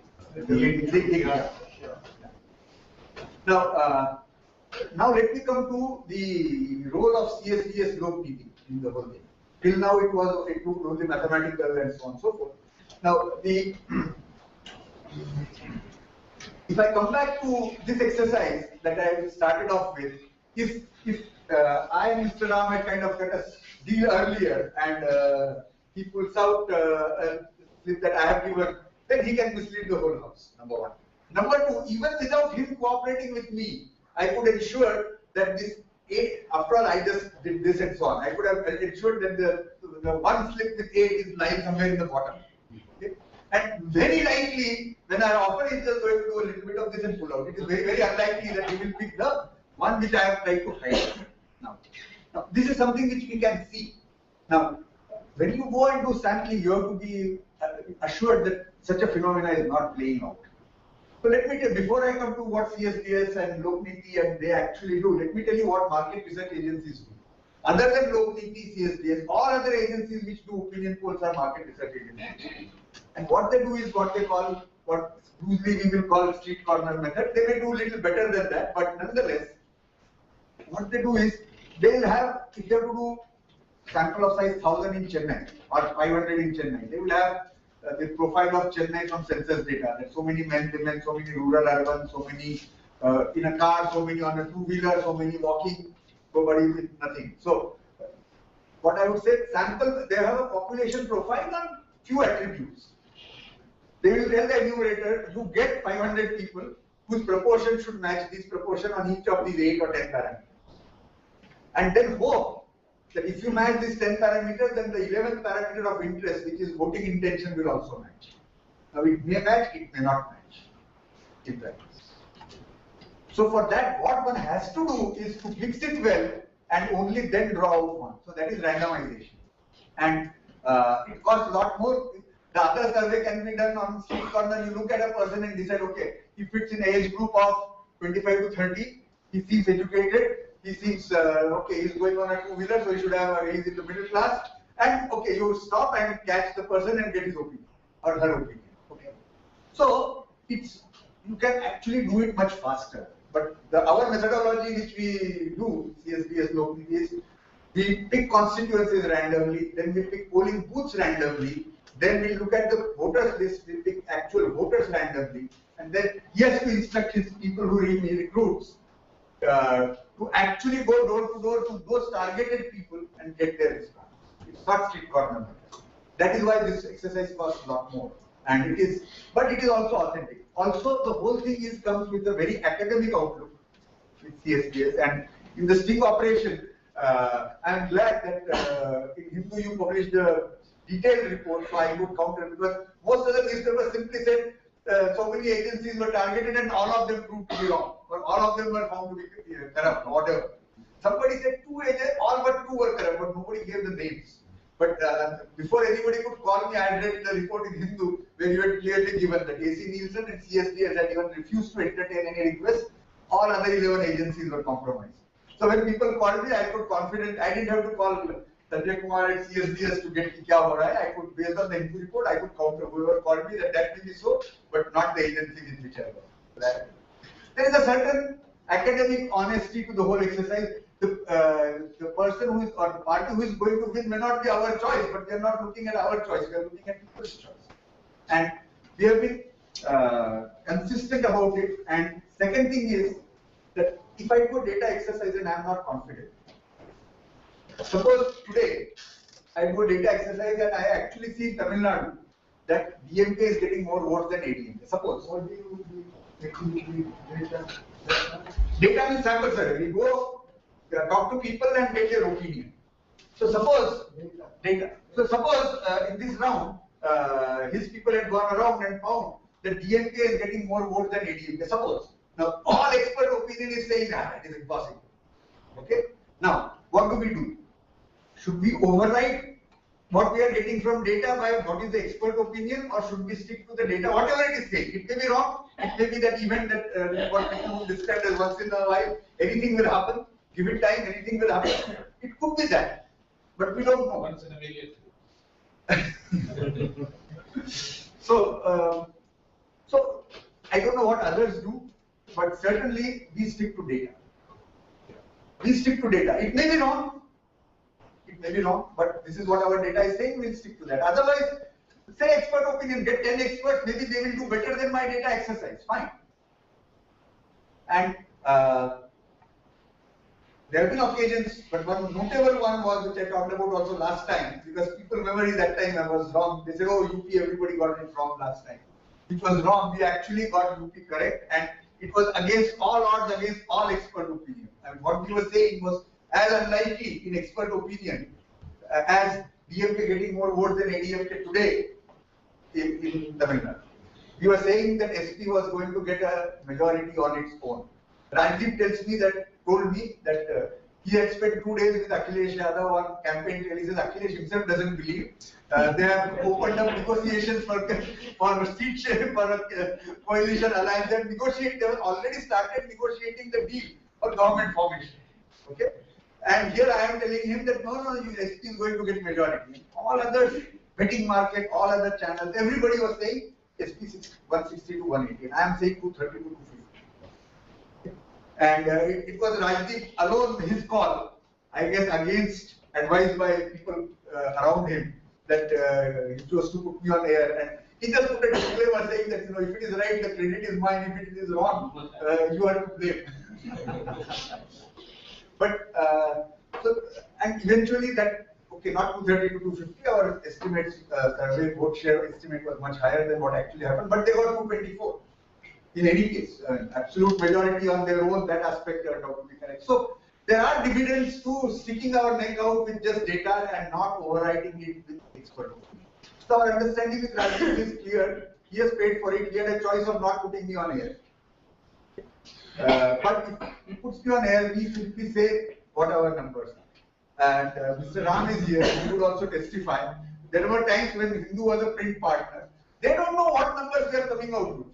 Now let me come to the role of CSDS Lokniti in the whole thing. Till now it took only mathematical and so on and so forth. Now if I come back to this exercise that I started off with, if I and Mr. Ram had kind of got a deal earlier and he pulls out a slip that I have given, then he can mislead the whole house, number one. Number two, even without him cooperating with me, I could ensure that this 8, after all I just did this and so on, I could have ensured that the one slip with 8 is lying somewhere in the bottom. Okay? And very likely, when I offer, he's just going to do a little bit of this and pull out. It is very, very unlikely that he will pick the one which I have tried to hide. Now, this is something which we can see. Now, when you go and do sampling, you have to be assured that such a phenomena is not playing out. So let me tell, before I come to what CSDS and Lokniti and they actually do, let me tell you what market research agencies do. Other than Lokniti, CSDS, all other agencies which do opinion polls are market research agencies. And what they do is what they call, what loosely we will call street corner method. They may do a little better than that, but nonetheless, what they do is, they'll have, if they have to do sample of size 1000 in Chennai or 500 in Chennai, they will have the profile of Chennai from census data, that so many men, women, so many rural, urban, so many in a car, so many on a two-wheeler, so many walking, nobody with nothing. So, what I would say, sample, they have a population profile on few attributes. They will tell the enumerator, you get 500 people whose proportion should match this proportion on each of these 8 or 10 parameters. And then hope that if you match these 10 parameters, then the 11th parameter of interest, which is voting intention, will also match. Now it may match, it may not match in practice. So for that, what one has to do is to fix it well and only then draw out one. So that is randomization. And it costs a lot more. The other survey can be done on street corner. You look at a person and decide, okay, he fits in age group of 25 to 30, he seems educated, he seems, okay, he's going on a two-wheeler, so he should have, he's in the middle class, and okay, you stop and catch the person and get his opinion, or her opinion, okay. So, you can actually do it much faster, but our methodology which we do, CSDS Lokniti, is we pick constituencies randomly, then we pick polling booths randomly, then we look at the voters list, we pick actual voters randomly, and then he has to instruct his people who he recruits to actually go door to door to those targeted people and get their response. It's not street corner method. That is why this exercise costs a lot more, and but it is also authentic. Also, the whole thing comes with a very academic outlook. with CSDS, and in the sting operation, I'm glad that in Hindu you published a detailed report, so I could counter, because most of the newspapers simply said so many agencies were targeted and all of them proved to be wrong, or all of them were found to be corrupt, whatever. Somebody said all but two were corrupt, but nobody gave the names. But before anybody could call me, I had read the report in Hindu where you had clearly given that AC Nielsen and CSDS had even refused to entertain any request. All other 11 agencies were compromised. So when people called me, I could I didn't have to call Sanjay Kumar at CSDS to get kya ho raha hai. I could, based on the Hindu report, I could counter whoever called me that may be so, but not the agencies in which I was. There is a certain academic honesty to the whole exercise. The person who is, or the party who is going to win may not be our choice, but we are not looking at our choice, we are looking at people's choice. And we have been consistent about it. And second thing is that if I do a data exercise and I am not confident, suppose today I do a data exercise and I actually see in Tamil Nadu that DMK is getting more votes than ADMK. Suppose. What do you do? Data means sample survey. We go talk to people and get their opinion. So suppose data. So suppose in this round, his people had gone around and found that DMK is getting more votes than ADMK. Suppose. Now all expert opinion is saying that it is impossible. Okay. Now what do we do? Should we override what we are getting from data by what is the expert opinion, or should we stick to the data? Whatever it is saying, it may be wrong. It may be that event that what people described as once in a while. Anything will happen. Give it time, anything will happen. It could be that, but we don't know. Once in a million. So I don't know what others do, but certainly we stick to data. We stick to data. It may be wrong. It may be wrong, but this is what our data is saying. We'll stick to that. Otherwise, say expert opinion. Get 10 experts. Maybe they will do better than my data exercise. Fine. And there have been occasions, but one notable one was, which I talked about also last time, because people memory that time I was wrong. They said, oh, UP, everybody got it wrong last time. Which was wrong. We actually got UP correct, and it was against all odds, against all expert opinion. And what we were saying was as unlikely in expert opinion as DMK getting more votes than ADMK today in Tamil Nadu. We were saying that SP was going to get a majority on its own. Rajiv told me that he had spent 2 days with Akhilesh Yadav on campaign trail. He says Akhilesh himself doesn't believe. They have opened up negotiations for seat share, for a coalition alliance. They have already started negotiating the deal for government formation. Okay, and here I am telling him that no, SP is going to get majority. All others, betting market, all other channels, everybody was saying SP 160 to 180, and I am saying 230 to 250. And it was Rajdeep alone, his call, I guess, against, advised by people around him, that he chose to put me on air. And he just put a disclaimer saying that, if it is right, the credit is mine. If it is wrong, you are to blame. But, and eventually that, okay, not 230 to 250, our estimates, survey vote share estimate was much higher than what actually happened, but they got 224. In any case, absolute majority on their own, that aspect turned out to be correct. So there are dividends to sticking our neck out with just data and not overriding it with expert opinion. So our understanding with Rajiv is clear. He has paid for it. He had a choice of not putting me on air. But if he puts me on air, we simply say what our numbers are. And Mr. Ram is here. He would also testify. There were times when Hindu was a print partner. They don't know what numbers we are coming out with.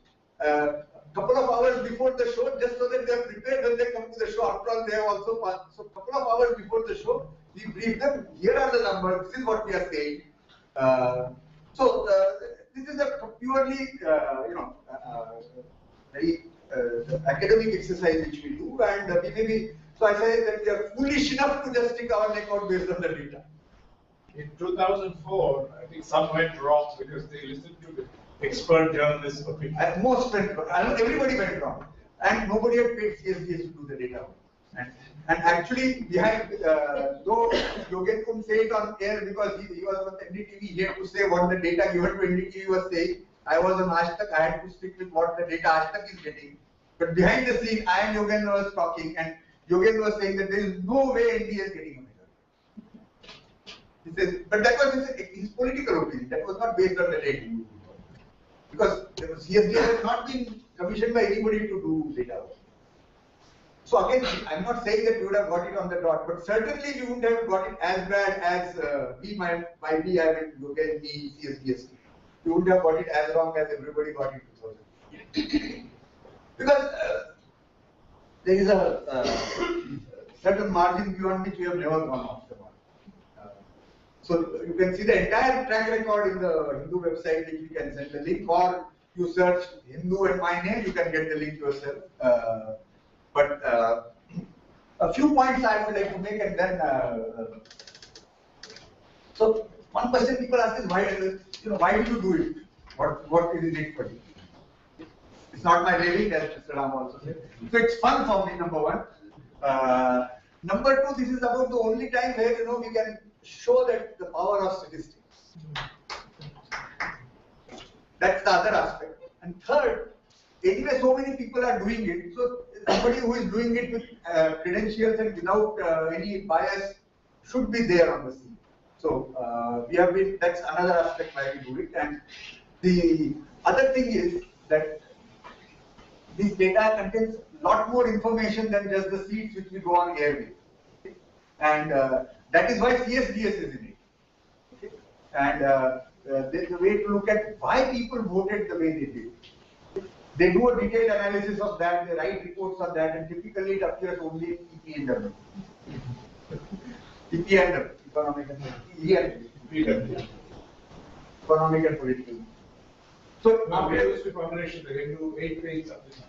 Couple of hours before the show, just so that they are prepared when they come to the show. After all, they have also passed. So couple of hours before the show, we brief them. Here are the numbers. This is what we are saying. This is a purely, very academic exercise which we do, and we may be. So I say that we are foolish enough to just stick our neck out based on the data. In 2004, I think some went wrong because they listened to the expert journalist opinion. Most went wrong. Everybody went wrong, and nobody had paid CSDS to do the data. And actually, behind, though Yogesh couldn't say it on air because he was on NDTV, he had to say what the data given to NDTV was saying. I was on Aaj Tak, I had to stick with what the data Aaj Tak is getting. But behind the scene, I and Yogendra was talking, and Yogendra was saying that there is no way India is getting a majority. He says, but that was his political opinion. That was not based on the data. Because CSDS has not been commissioned by anybody to do data. So again, I'm not saying that we would have got it on the dot, but certainly we wouldn't have got it as bad as we might be. I mean, look at the CSDS. We wouldn't have got it as wrong as everybody got it in 2000. Because there is a certain margin beyond which we have never gone off the mark. So you can see the entire track record in the Hindu website, which we can send the link, or you search Hindu and my name, you can get the link yourself. But a few points I would like to make, and then so one question people ask is why do you do it? What is it for you? It's not my living, as Mr. Ram also said. So it's fun for me, number one. Number two, this is about the only time where we can show that the power of statistics. That's the other aspect. And third, anyway, so many people are doing it. So somebody who is doing it with credentials and without any bias should be there on the scene. So that's another aspect why we do it. And the other thing is that this data contains a lot more information than just the seats which we go on air with. Okay? And that is why CSDS is in it. Okay? And there's a way to look at why people voted the way they did. They do a detailed analysis of that, they write reports on that, and typically it appears only in EP&W. EP&W, economic and political. So now we have this combination, they can do 8 pages of this.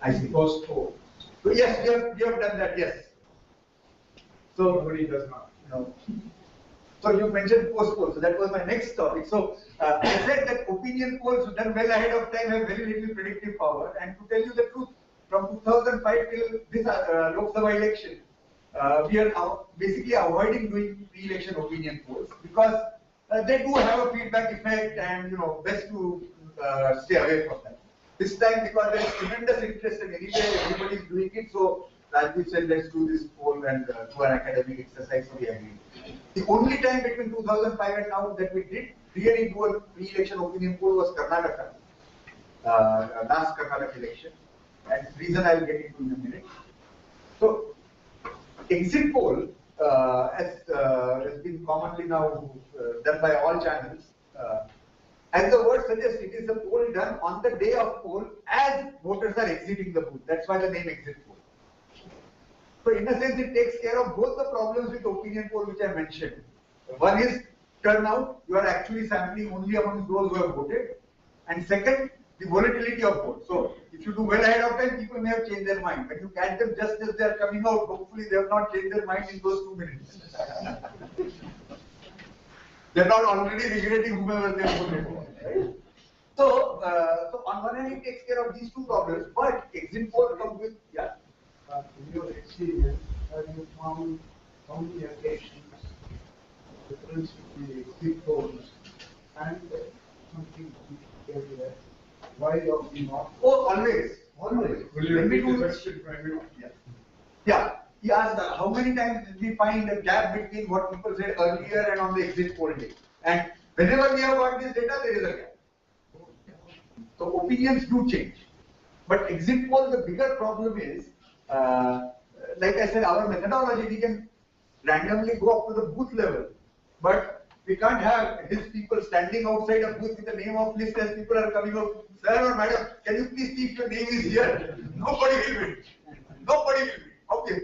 I see. Post poll. So yes, we have done that, yes. So nobody does not. No. So you mentioned post poll, so that was my next topic. So I said that opinion polls done well ahead of time have very little predictive power. And to tell you the truth, from 2005 till this Lok Sabha election, we are basically avoiding doing pre-election opinion polls because they do have a feedback effect, and best to stay away from that. This time, because there is tremendous interest and anyway everybody is doing it, so Rajdeep said let's do this poll and do an academic exercise, so we agreed. The only time between 2005 and now that we did really do a pre-election opinion poll was Karnataka, last Karnataka election, and the reason I will get into in a minute. So, exit poll has been commonly now done by all channels. As the word suggests, it is a poll done on the day of poll as voters are exiting the booth. That's why the name exit poll. So in a sense, it takes care of both the problems with opinion poll which I mentioned. One is turnout, you are actually sampling only among those who have voted. And second, the volatility of vote. So if you do well ahead of time, people may have changed their mind. When you catch them just as they are coming out, hopefully they have not changed their mind in those 2 minutes. They are not already regretting whomever they have voted for. Right? So on one hand, it takes care of these two problems, but exit poll comes with, yeah. In your experience, have you found how many occasions difference between exit polls and something area? Why are we not? Oh, always. Always. Will you repeat the question for everyone? Yeah. He asked how many times did we find a gap between what people said earlier and on the exit poll day. And whenever we have got this data, there is a gap. So opinions do change. But exit poll, the bigger problem is, like I said, our methodology, we can randomly go up to the booth level. But we can't have his people standing outside a booth with the name of list as people are coming out. Sir or madam, can you please see if your name is here? Nobody will win. Nobody will win. Okay.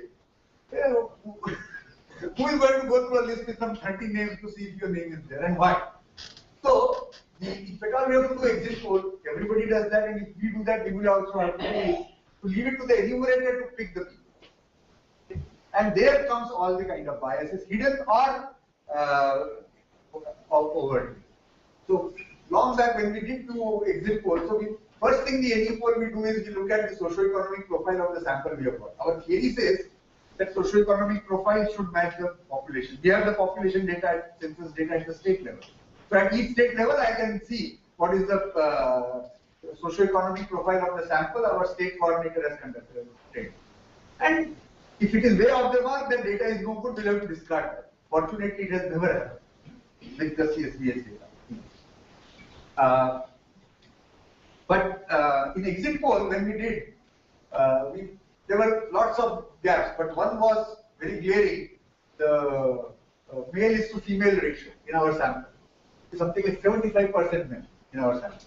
Who is going to go through a list with some 30 names to see if your name is there and why? So, if at all we have to do exit poll, everybody does that, and if we do that, we will also have to leave it to the enumerator to pick the people. And there comes all the kind of biases, hidden or overt. So, long back when we did do exit poll, so first thing the NE poll we do is we look at the socio-economic profile of the sample we have got. Our theory says that socio-economic profile should match the population. We have the population data, census data at the state level. So at each state level, I can see what is the socio-economic profile of the sample, our state coordinator has conducted. And if it is way off the mark, then data is no good, we'll have to discard that. Fortunately, it has never happened with the CSBS data. But in exit poll, when we did, there were lots of gaps, but one was very glaring, the male is to female ratio in our sample. It's something like 75% male in our sample.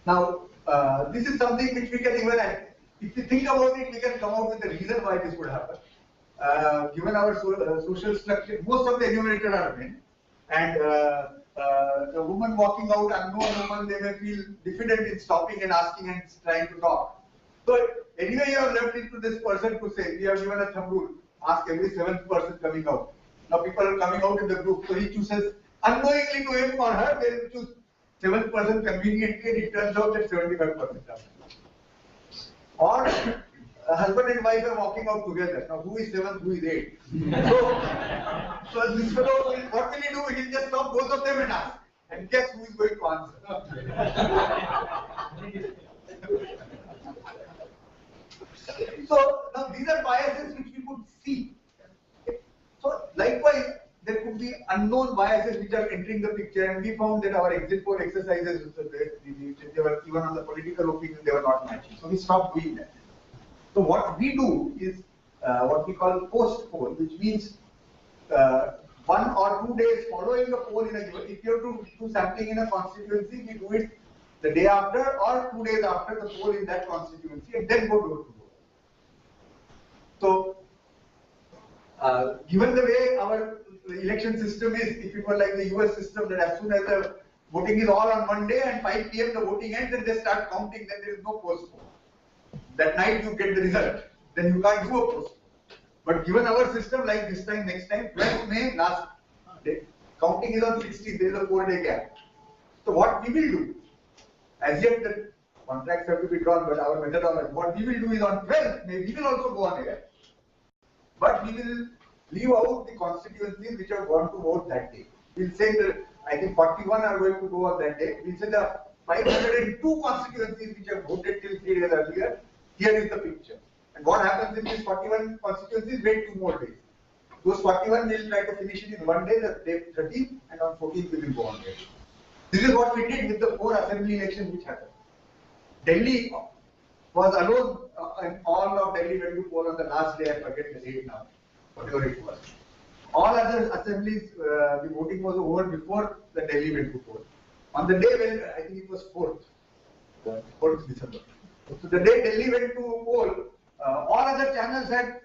Now, this is something which we can even, if we think about it, we can come out with the reason why this would happen. Given our social structure, most of the enumerators are men, and the woman walking out, unknown woman, they may feel diffident in stopping and asking and trying to talk. So anyway, you have left it to this person to say, we have given a thumb rule, ask every 7th person coming out. Now people are coming out in the group, so he chooses unknowingly to him or her, they will choose 7th person conveniently, and it turns out that 75% are. Or a husband and wife are walking out together. Now who is 7th, who is 8th? So this fellow, what will he do? He will just stop both of them and ask. And guess who is going to answer? So now these are biases which we could see. So likewise, there could be unknown biases which are entering the picture, and we found that our exit poll exercises, they were even on the political opinion, they were not matching. So we stopped doing that. So what we do is what we call post poll, which means 1 or 2 days following the poll in a given. If you have to do sampling in a constituency, we do it the day after or 2 days after the poll in that constituency, and then go door to door. So, given the way our election system is, if it were like the US system, that as soon as the voting is all on Monday and 5 PM the voting ends and they start counting, then there is no post poll. That night you get the result, then you can't do a post. But given our system, like this time, next time, 12th May, last day, counting is on 16th, there is a 4-day gap. So what we will do, as yet the contracts have to be drawn, but our methodology, what we will do is on 12th May, we will also go on air. But we will leave out the constituencies which have gone to vote that day. We'll say that I think 41 are going to go on that day. We'll say the 502 constituencies which have voted till 3 days earlier, here is the picture. And what happens in these 41 constituencies, wait 2 more days. Those 41 will try to finish it in 1 day, the day 13th, and on 14th we will go on there. This is what we did with the 4 assembly elections which happened. Delhi was alone, and all of Delhi went to poll on the last day, I forget the date now, whatever it was. All other assemblies, the voting was over before the Delhi went to poll. On the day when, I think it was 4th December. So the day Delhi went to poll, all other channels had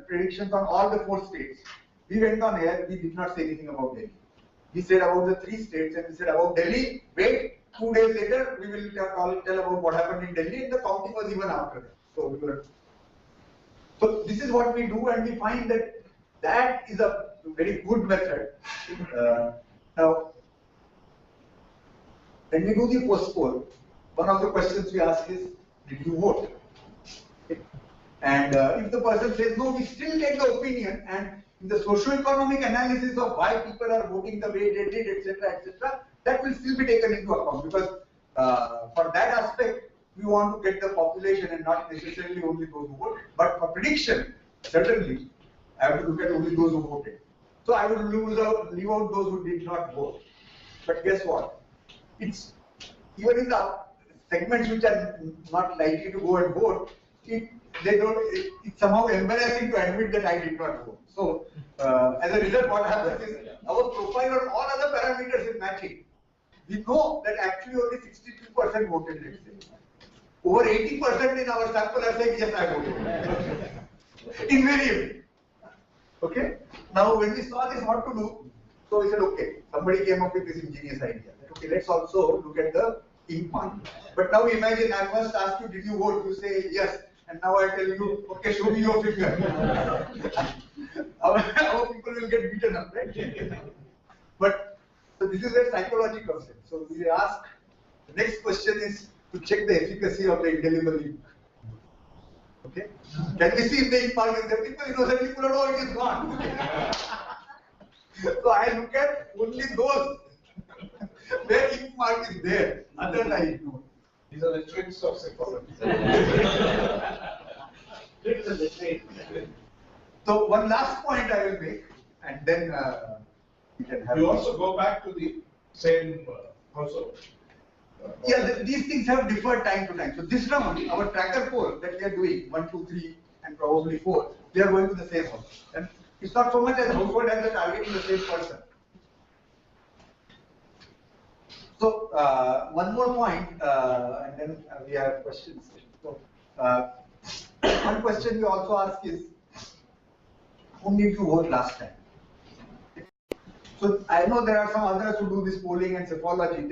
predictions on all the 4 states. We went on air, we did not say anything about Delhi. We said about the 3 states, and we said about Delhi, wait, 2 days later, we will tell about what happened in Delhi, and the counting was even after that. So this is what we do, and we find that that is a very good method. Now, when we do the post poll, one of the questions we ask is, did you vote? Okay. And if the person says no, we still take the opinion, and in the socio-economic analysis of why people are voting the way they did, etc., that will still be taken into account, because for that aspect, we want to get the population and not necessarily only those who voted. But for prediction, certainly, I have to look at only those who voted. So I would leave out those who did not vote. But guess what? It's even in the segments which are not likely to go and vote, it's somehow embarrassing to admit that I did not vote. So as a result, what happens is our profile on all other parameters is matching. We know that actually only 62% voted, let's say. Over 80% in our sample are saying, yes, I voted. Invariably. Okay? Now, when we saw this, what to do? So we said, okay, somebody came up with this ingenious idea. That, okay, let's also look at the ink mark. But now imagine I first ask you, did you vote? You say yes. And now I tell you, okay, show me your finger. our people will get beaten up, right? But so this is where psychology comes in. So we ask, the next question is to check the efficacy of the indelible ink. Okay? Can we see if the ink mark is there? People innocently put it, oh, it is gone. So I look at only those where ink tick mark is there. Others I ignore. These are the tricks of psychology. Tricks of the trade. So one last point I will make, and then we can have. You also go back to the same also. Yeah, these things have differed time to time. So this round, our tracker poll that we are doing, 1, 2, 3, and probably 4, they are going to the same house. And it's not so much as household as the targeting the same person. So one more point, and then we have questions. So one question we also ask is, whom did you vote last time? So I know there are some others who do this polling and psephology.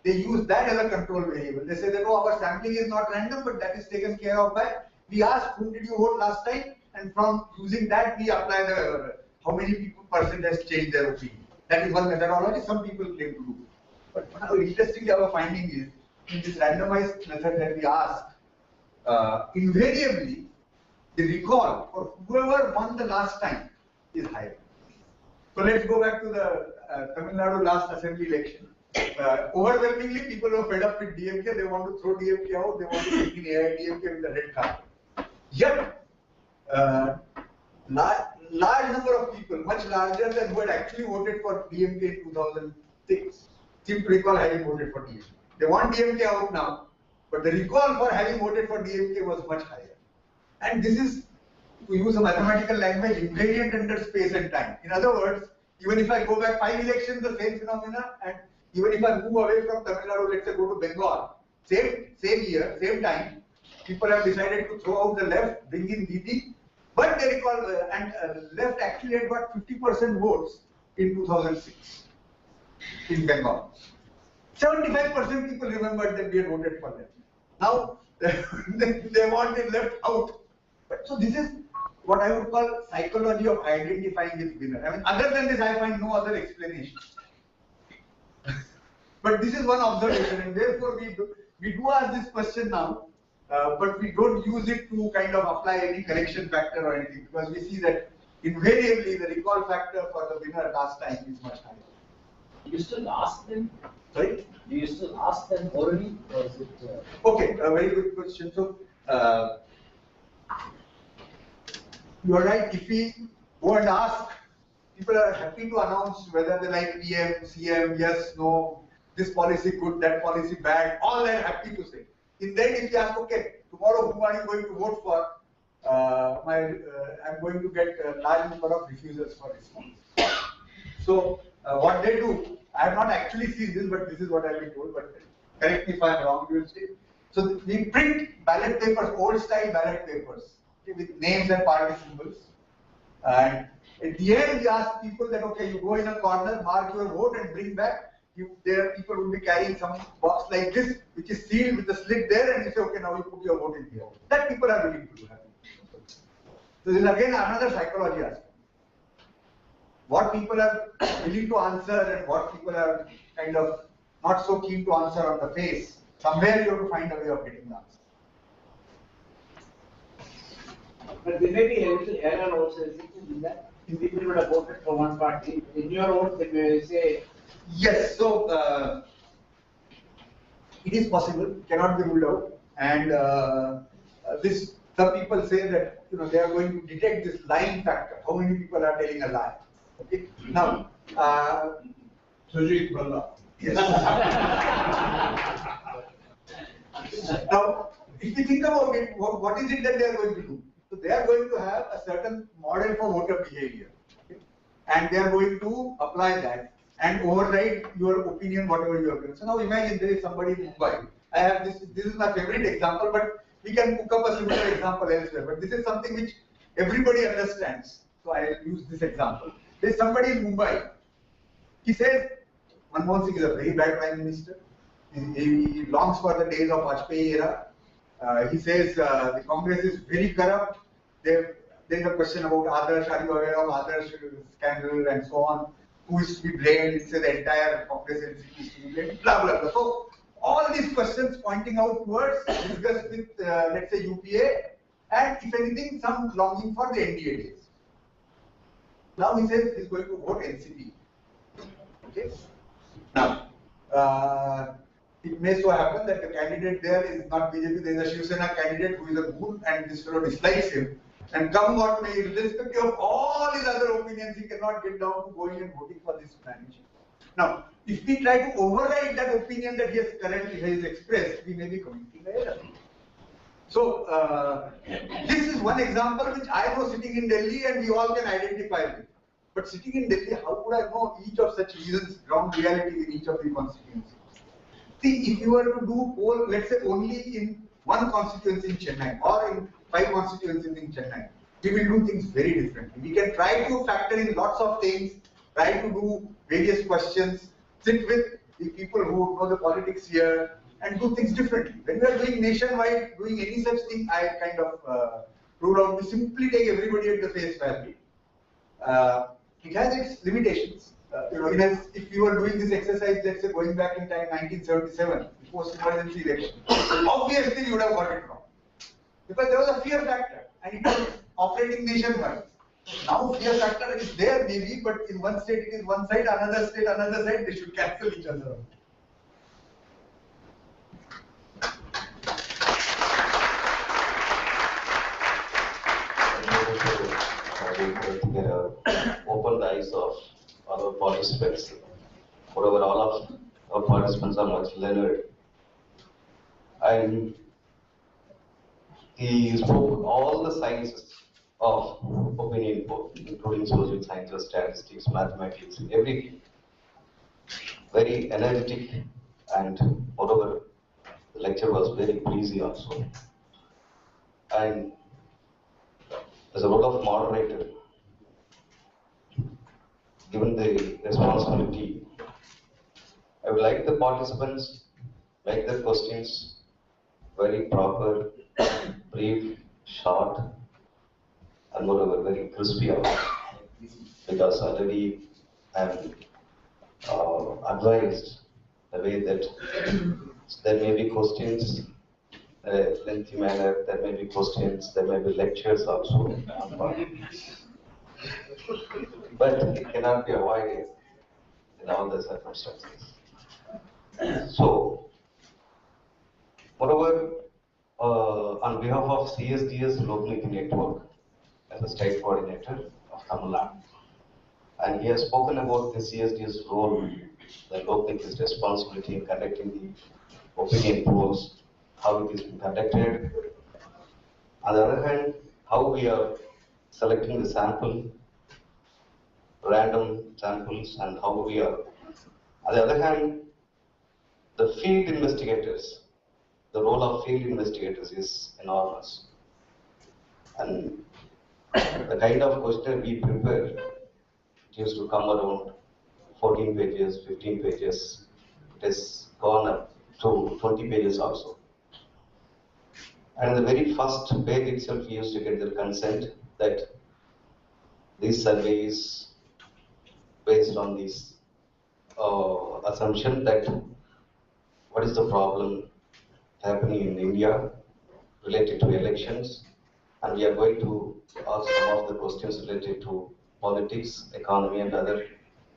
They use that as a control variable. They say that, oh, our sampling is not random, but that is taken care of by, we ask whom did you vote last time, and from using that we apply the, how many people percent has changed their opinion. That is one methodology some people claim to do. But now interestingly our finding is, in this randomized method that we ask, invariably the recall for whoever won the last time is higher. So let's go back to the Tamil Nadu last assembly election. Overwhelmingly, people were fed up with DMK. They want to throw DMK out. They want to take in AIDMK with the red card. Yet, large number of people, much larger than who had actually voted for DMK in 2006, seem to recall having voted for DMK. They want DMK out now, but the recall for having voted for DMK was much higher. And this is, to use a mathematical language, invariant under space and time. In other words, even if I go back 5 elections, the same phenomena, and even if I move away from Tamil Nadu, let's say go to Bengal, same year, same time, people have decided to throw out the left, bring in DD, but they recall, and left actually had got 50% votes in 2006 in Bengal. 75% people remembered that we had voted for them. Now, they want it left out. But so this is what I would call psychology of identifying its winner. I mean, other than this, I find no other explanation. But this is one observation, and therefore we do ask this question now, but we don't use it to kind of apply any correction factor or anything, because we see that invariably the recall factor for the winner last time is much higher. Do you still ask them? Sorry? Do you still ask them orally, or is it? Okay, a very good question. So, you are right. If we go and ask, people are happy to announce whether they like PM, CM, yes, no, this policy good, that policy bad, all they're happy to say. In the end, if you ask, okay, tomorrow who are you going to vote for? I'm going to get a large number of refusals for response. So, what they do, I have not actually seen this, but this is what I've been told, but correct me if I'm wrong, you will say. So, we print ballot papers, old style ballot papers, okay, with names and party symbols. And at the end, we ask people that, okay, you go in a corner, mark your vote and bring back. There are people who will be carrying some box like this, which is sealed with a slit there, and you say, okay, now you put your vote in here. That people are willing to do. So this is again another psychology aspect. What people are willing to answer and what people are kind of not so keen to answer on the face, somewhere you have to find a way of getting the answer. But there may be a little error also in that. If people would have voted for one party, in your vote they may say. Yes, so it is possible, cannot be ruled out, and this some people say that they are going to detect this lying factor. How many people are telling a lie? Okay, now Sujit Balla. yes. Now, if we think about it, what is it that they are going to do? So they are going to have a certain model for voter behavior, okay? And they are going to apply that and override your opinion, whatever you have given. So now imagine there is somebody in Mumbai. I have this is my favorite example, but we can cook up a similar example elsewhere. But this is something which everybody understands. So I will use this example. There is somebody in Mumbai. He says Manmohan Singh is a very bad prime minister. He longs for the days of Vajpayee era. He says the Congress is very corrupt. There is a question about Adarsh. Are you aware of Adarsh scandal and so on? Who is to be blamed? It says the entire Congress NCP is to be blamed. Blah blah blah. So all these questions pointing out towards discuss with let's say UPA, and if anything, some longing for the NDA days. Now he says he's going to vote NCP. Okay. Now it may so happen that the candidate there is not BJP, there is a Shiv Sena candidate who is a goon and this fellow dislikes him. And come what may, irrespective of all his other opinions, he cannot get down to going and voting for this manager. Now, if we try to override that opinion that he has expressed, we may be committing an error. So, this is one example which I was sitting in Delhi and we all can identify with. But sitting in Delhi, how could I know each of such reasons, ground reality in each of the constituencies? See, if you were to do poll, let's say only in one constituency in Chennai or in 5 constituencies in Chennai, we will do things very differently. We can try to factor in lots of things, try to do various questions, sit with the people who know the politics here and do things differently. When we are doing nationwide, doing any such thing, I kind of rule out to simply take everybody at the face value. It has its limitations. If you were doing this exercise, let's say going back in time, 1977, post-emergency election, obviously you would have got it wrong. Because there was a fear factor and it was operating nationwide. Now fear factor is there maybe, but in one state it is one side, another state, another side, they should cancel each other out. Open the eyes of other participants. Moreover, all of our participants are much learned. And he spoke all the sciences of opinion poll, including social sciences, statistics, mathematics, everything. Very energetic, and moreover, the lecture was very breezy also. And as a role of moderator, given the responsibility, I would like the participants make their questions very proper, brief, short, and moreover very crispy also. Because already I am advised the way that there may be questions in a lengthy manner, there may be questions, there may be lectures also. But it cannot be avoided in all the circumstances. So, moreover, on behalf of CSDS Lokniti Network, as a state coordinator of Tamil Nadu, and he has spoken about the CSDS role, the Lokniti's responsibility in conducting the opinion polls, how it is being conducted. On the other hand, how we are selecting the sample, random samples, and how we are. On the other hand, the field investigators, the role of field investigators is enormous. And the kind of questionnaire we prepare used to come around 14 pages, 15 pages. It has gone up to 20 pages also. And the very first page itself, we used to get the consent that this survey is based on this assumption that what is the problem happening in India related to elections, and we are going to ask some of the questions related to politics, economy, and other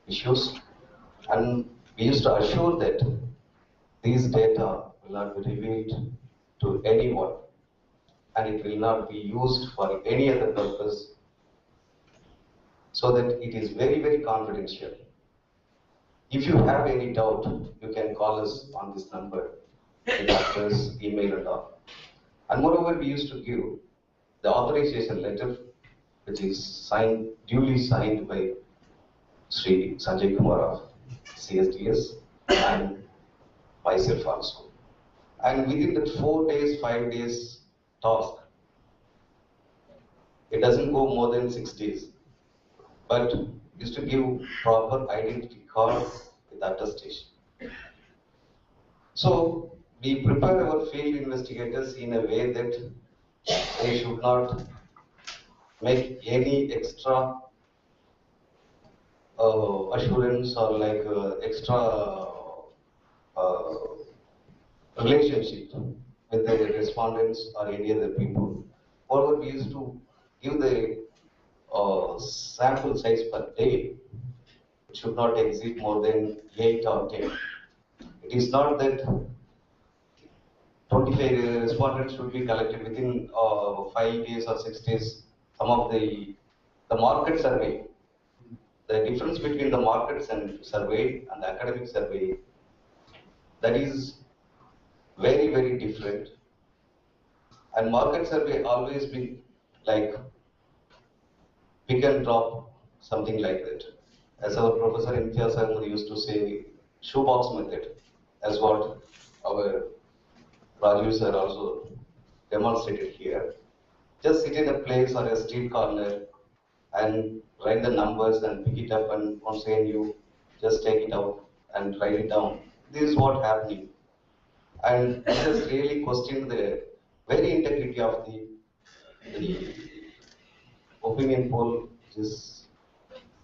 issues. And we used to assure that these data will not be revealed to anyone, and it will not be used for any other purpose, so that it is very, very confidential. If you have any doubt, you can call us on this number, the doctor's email and all. And moreover, we used to give the authorization letter, which is signed, duly signed by Sri Sanjay Kumar of CSDS and myself also. And within that 4 days, 5 days task, it doesn't go more than 6 days. But is to give proper identity card with attestation. So we prepare our field investigators in a way that they should not make any extra assurance or like extra relationship with the respondents or any other people. Or we used to give the sample size per day. It should not exceed more than 8 or 10. It is not that 25 respondents should be collected within 5 days or 6 days. Some of the market survey, the difference between the markets and survey and the academic survey, that is very, very different. And market survey always been like pick and drop, something like that. As our Professor Imtiaz Ahmed used to say, shoebox method, as what our Raju sir also demonstrated here. Just sit in a place or a street corner and write the numbers and pick it up, and once again you just take it out and write it down. This is what happening. And this has really questioned the very integrity of the opinion poll, which is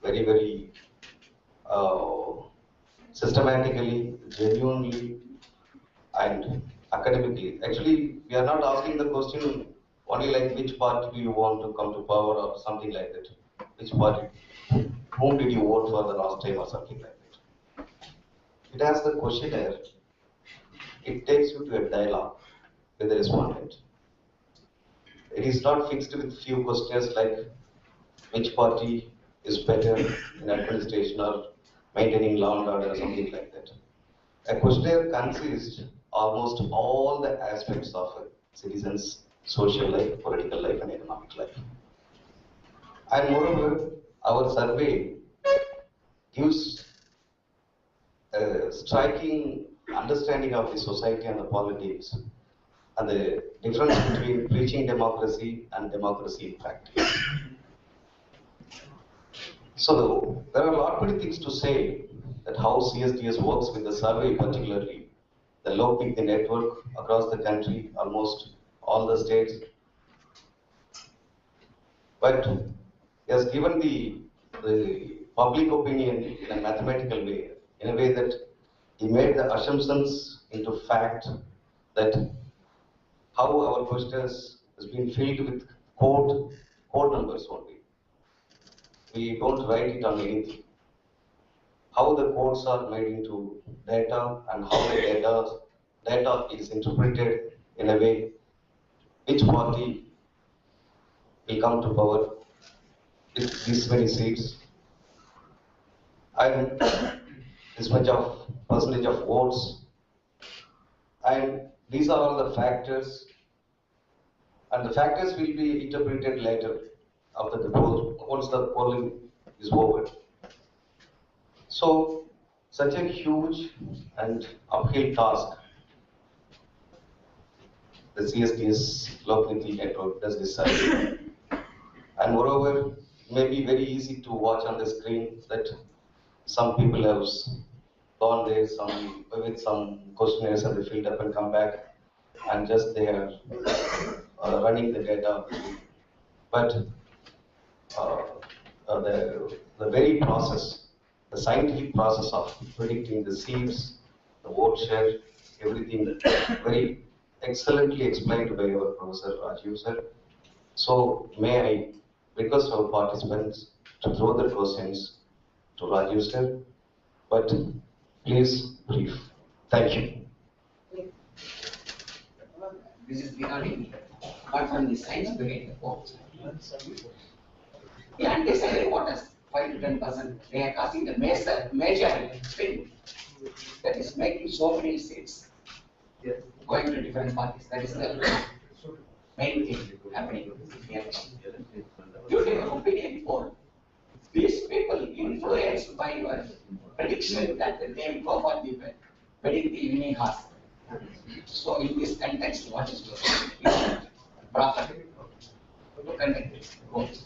very, very systematically, genuinely, and academically. Actually, we are not asking the question only like which party do you want to come to power or something like that. Which party, whom did you vote for the last time or something like that. It has the questionnaire. It takes you to a dialogue with the respondent. It is not fixed with few questions like which party is better in administration or maintaining law and order or something like that. A questionnaire consists almost all the aspects of a citizen's social life, political life, and economic life. And moreover, our survey gives a striking understanding of the society and the politics and the difference between preaching democracy and democracy in practice. So there are a lot many things to say that how CSDS works with the survey, particularly the LOPIC, the network across the country, almost all the states. But he has given the public opinion in a mathematical way, in a way that he made the assumptions into fact that how our questions has been filled with code numbers only. We don't write it on anything. How the codes are made into data and how the data is interpreted in a way which party will come to power with this many seats and this much of percentage of votes. And these are all the factors, and the factors will be interpreted later after the poll, once the polling is over. So, such a huge and uphill task the CSDS LOPIC network does decide. And moreover, it may be very easy to watch on the screen that some people have gone there with some questionnaires and they filled up and come back and just they are running the data. But the very process, the scientific process of predicting the seats, the vote share, everything very excellently explained by our Professor Rajiv sir. So may I request our participants to throw the questions to Rajiv sir, but please brief. Thank you. This is regarding apart from the science behind the polls. The undecided voters, 5 to 10%, they are causing the major spin that is making so many seats going to different parties. That is the main thing happening here. Due to your opinion poll, these people influenced by your prediction that they will go for the wedding the evening horse. So in this context, what is your proper to conduct this votes?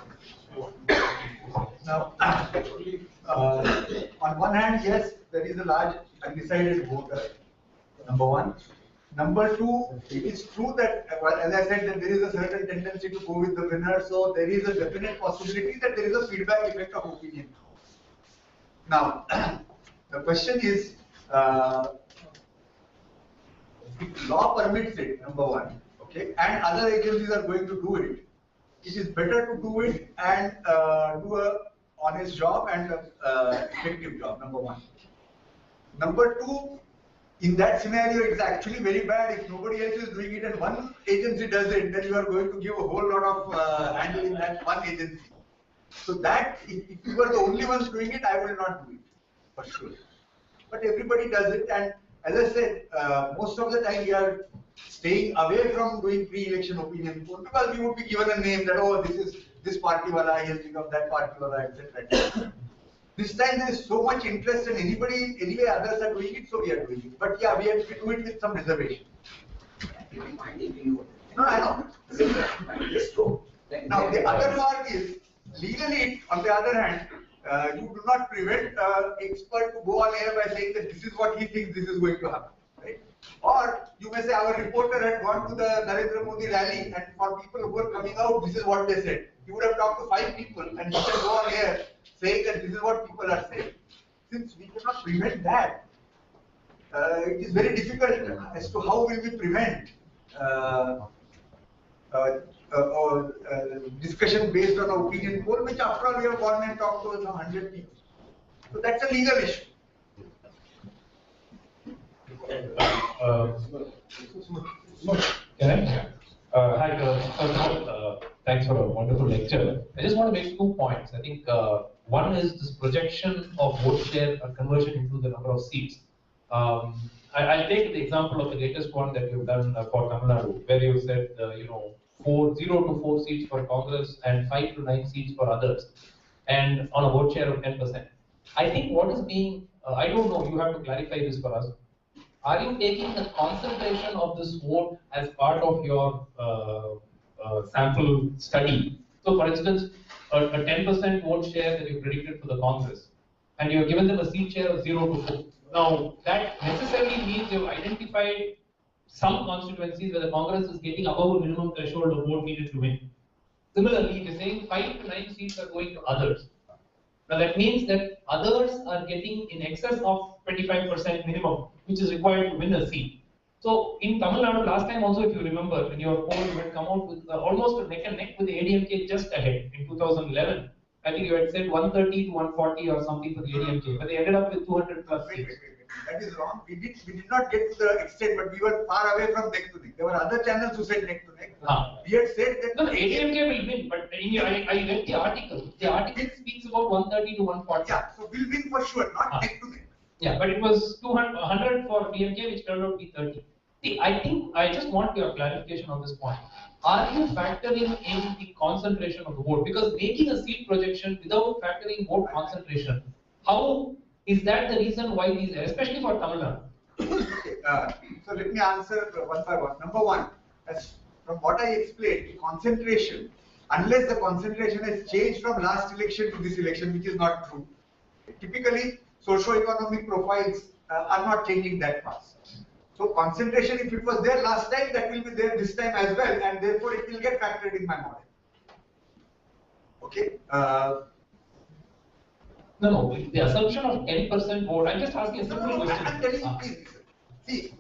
Now, on one hand, yes, there is a large undecided voter, number one. Number two, it is true that, as I said, that there is a certain tendency to go with the winner, so there is a definite possibility that there is a feedback effect of opinion. Now, the question is, if law permits it, number one, okay, and other agencies are going to do it, it is better to do it and do a honest job and effective job, number one. Number two, in that scenario, it's actually very bad if nobody else is doing it and one agency does it, then you are going to give a whole lot of handle in that one agency. So that, if you were the only ones doing it, I will not do it, for sure. But everybody does it, and as I said, most of the time we are staying away from doing pre-election opinion poll because we would be given a name that, oh, this is this party wala, he has become that party wala, etc. This time there is so much interest and anyway others are doing it, so we are doing it. But yeah, we have to do it with some reservation. No, I know. Now the other part is, legally, on the other hand, you do not prevent expert to go on air by saying that this is what he thinks this is going to happen, right? Or you may say our reporter had gone to the Narendra Modi rally, and for people who were coming out, this is what they said. He would have talked to 5 people, and he can go on air saying that this is what people are saying. Since we cannot prevent that, it is very difficult as to how will we prevent discussion based on opinion poll, which after all we have gone and talked to some 100 people. So that's a legal issue. Can I? Hi, thanks for a wonderful lecture. I just want to make 2 points. I think one is this projection of vote share or conversion into the number of seats. I'll take the example of the latest one that you've done for Tamil Nadu, where you said, 0 to 4 seats for Congress and 5 to 9 seats for others, and on a vote share of 10%. I think what is being, I don't know, you have to clarify this for us. Are you taking the concentration of this vote as part of your sample study? So, for instance, a 10% vote share that you predicted for the Congress, and you have given them a seat share of 0 to 4. Now, that necessarily means you've identified some constituencies where the Congress is getting above a minimum threshold of vote needed to win. Similarly, you're saying 5 to 9 seats are going to others. Now, that means that others are getting in excess of 25% minimum, which is required to win a seat. So, in Tamil Nadu, last time also, if you remember, in your poll, you had come out with almost a neck and neck with the ADMK just ahead in 2011. I think you had said 130 to 140 or something for the ADMK, but they ended up with 200 plus seats. That is wrong. We did not get to the extent, but we were far away from neck to neck. There were other channels who said neck to neck. We had said that. No, the ADMK will win, but I read the article. The article speaks about 130 to 140. Yeah, so we'll win for sure, not neck to neck. Yeah, but it was 100 for DMK, which turned out to be 30. See, I think I just want your clarification on this point. Are you factoring in the concentration of the vote? Because making a seat projection without factoring vote concentration, how is that the reason why these, especially for Tamil Nadu? So let me answer one by one. Number one, as from what I explained, concentration, unless the concentration has changed from last election to this election, which is not true. Typically, socio-economic profiles are not changing that fast. So concentration, if it was there last time, that will be there this time as well, and therefore it will get factored in my model. Okay. No, the assumption of 10% vote. I'm just asking a simple question. I'm telling you, please. See,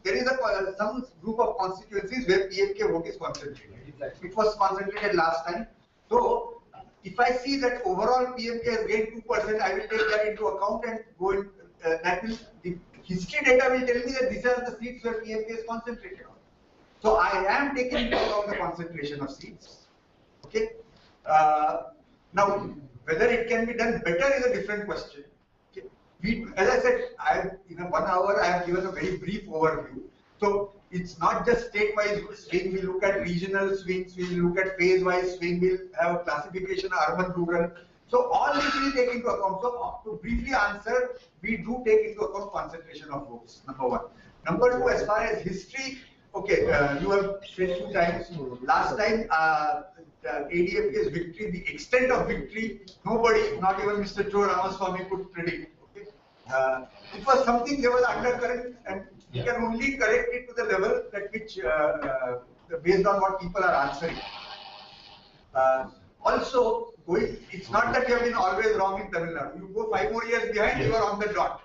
there is some group of constituencies where PMK vote is concentrated. It was concentrated last time. So, if I see that overall PMK has gained 2%, I will take that into account and go in. That will, the history data will tell me that these are the seats where PMK is concentrated on. So, I am taking into account the concentration of seats. Okay. Now, whether it can be done better is a different question. Okay. As I said, in 1 hour I have given a very brief overview. So it's not just state-wise swing. We look at regional swings. We look at phase-wise swing. We'll have a classification of urban-rural. So all this we take into account. So to briefly answer, we do take into account concentration of votes. Number one. Number two, as far as history, okay, you have said 2 times. Last time, ADMK's victory, the extent of victory, nobody, not even Mr. Joe Ramaswamy could predict. Okay? It was something there was undercurrent, and you can only correct it to the level at which, based on what people are answering. Also, it's not that you have been always wrong in Tamil Nadu. You go 5 more years behind, you are on the dot.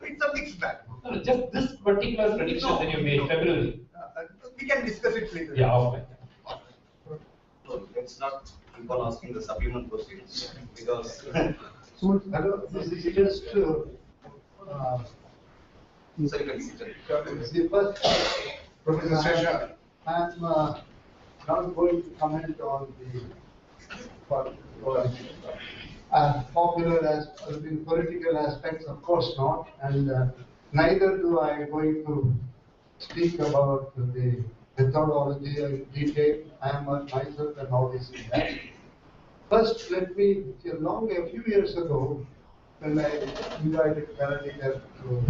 So it's a mixed bag. No, just this particular prediction that you made, February. We can discuss it later. Yeah, okay. So let's not keep on asking the supplement questions because. So, this is just The first, Professor Sesha. I'm not going to comment on the popular as the political aspects, of course not, and neither do I going to speak about the methodology in detail. I am myself an novice in that. First, let me, a few years ago, when I invited Karadikar to,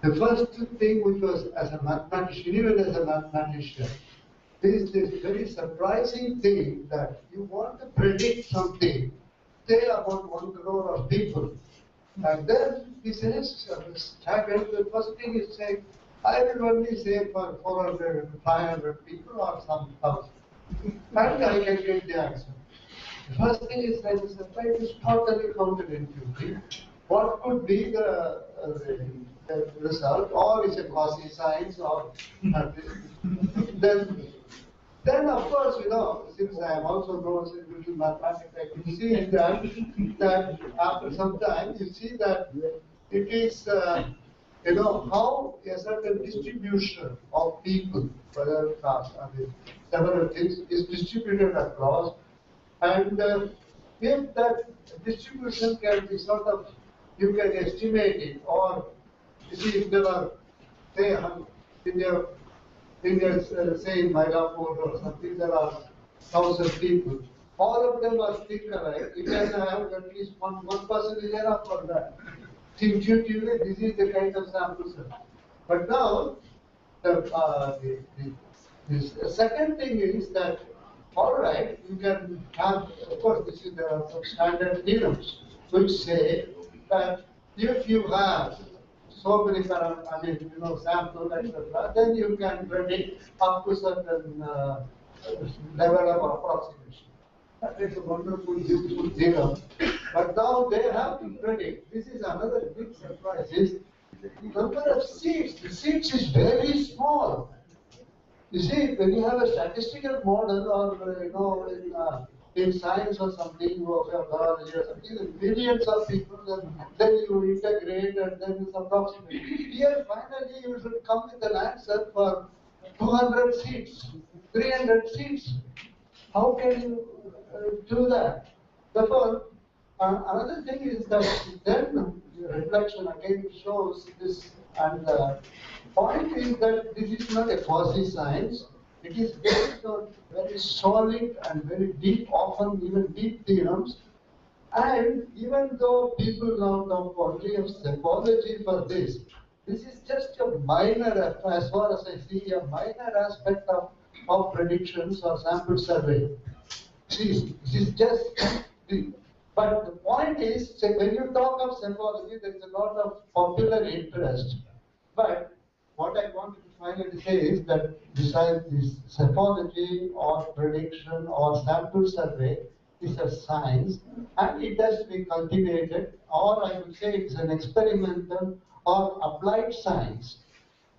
the first thing which was as a mathematician, even as a mathematician, is this very surprising thing that you want to predict something, say about 1 crore of people. And then he says, the first thing is saying, I will only say for 400, 500 people or some thousand. And I can get the answer. The first thing is that the surprise is totally counterintuitive. What could be the result, or is it quasi science, or then of course, since I am also known as a little mathematics, I can see that after some time you see that it is how a certain distribution of people, whether several things, is distributed across. And if that distribution can be sort of, you can estimate it, or you see if there are, say, say in Mylapore or something, there are 1,000 people. All of them are still correct. You can have at least one person is enough for that. Intuitively, this is the kind of sample set. But now, the second thing is that, all right, you can have, of course, there are some standard theorems which say that if you have so many samples, etc., then you can predict up to certain level of approximation. That is a wonderful, beautiful theorem. But now they have to predict. This is another big surprise. Is the number of seeds. The seeds is very small. You see, when you have a statistical model, or in science or something, or biology or something, millions of people, then you integrate and then it's approximate. Here, finally, you should come with an answer for 200 seats, 300 seats. How can you do that? Therefore, another thing is that then reflection again shows this, and the point is that this is not a quasi-science. It is based on very solid and very deep, often even deep theorems. And even though people now talk only of symbology for this is just a minor, as far as I see, a minor aspect of predictions or sample survey. See, this is just but the point is, say, when you talk of symbology, there is a lot of popular interest. But what I wanted to finally say is that besides this symbology or prediction or sample survey is a science, and it has to be cultivated, or I would say it's an experimental or applied science,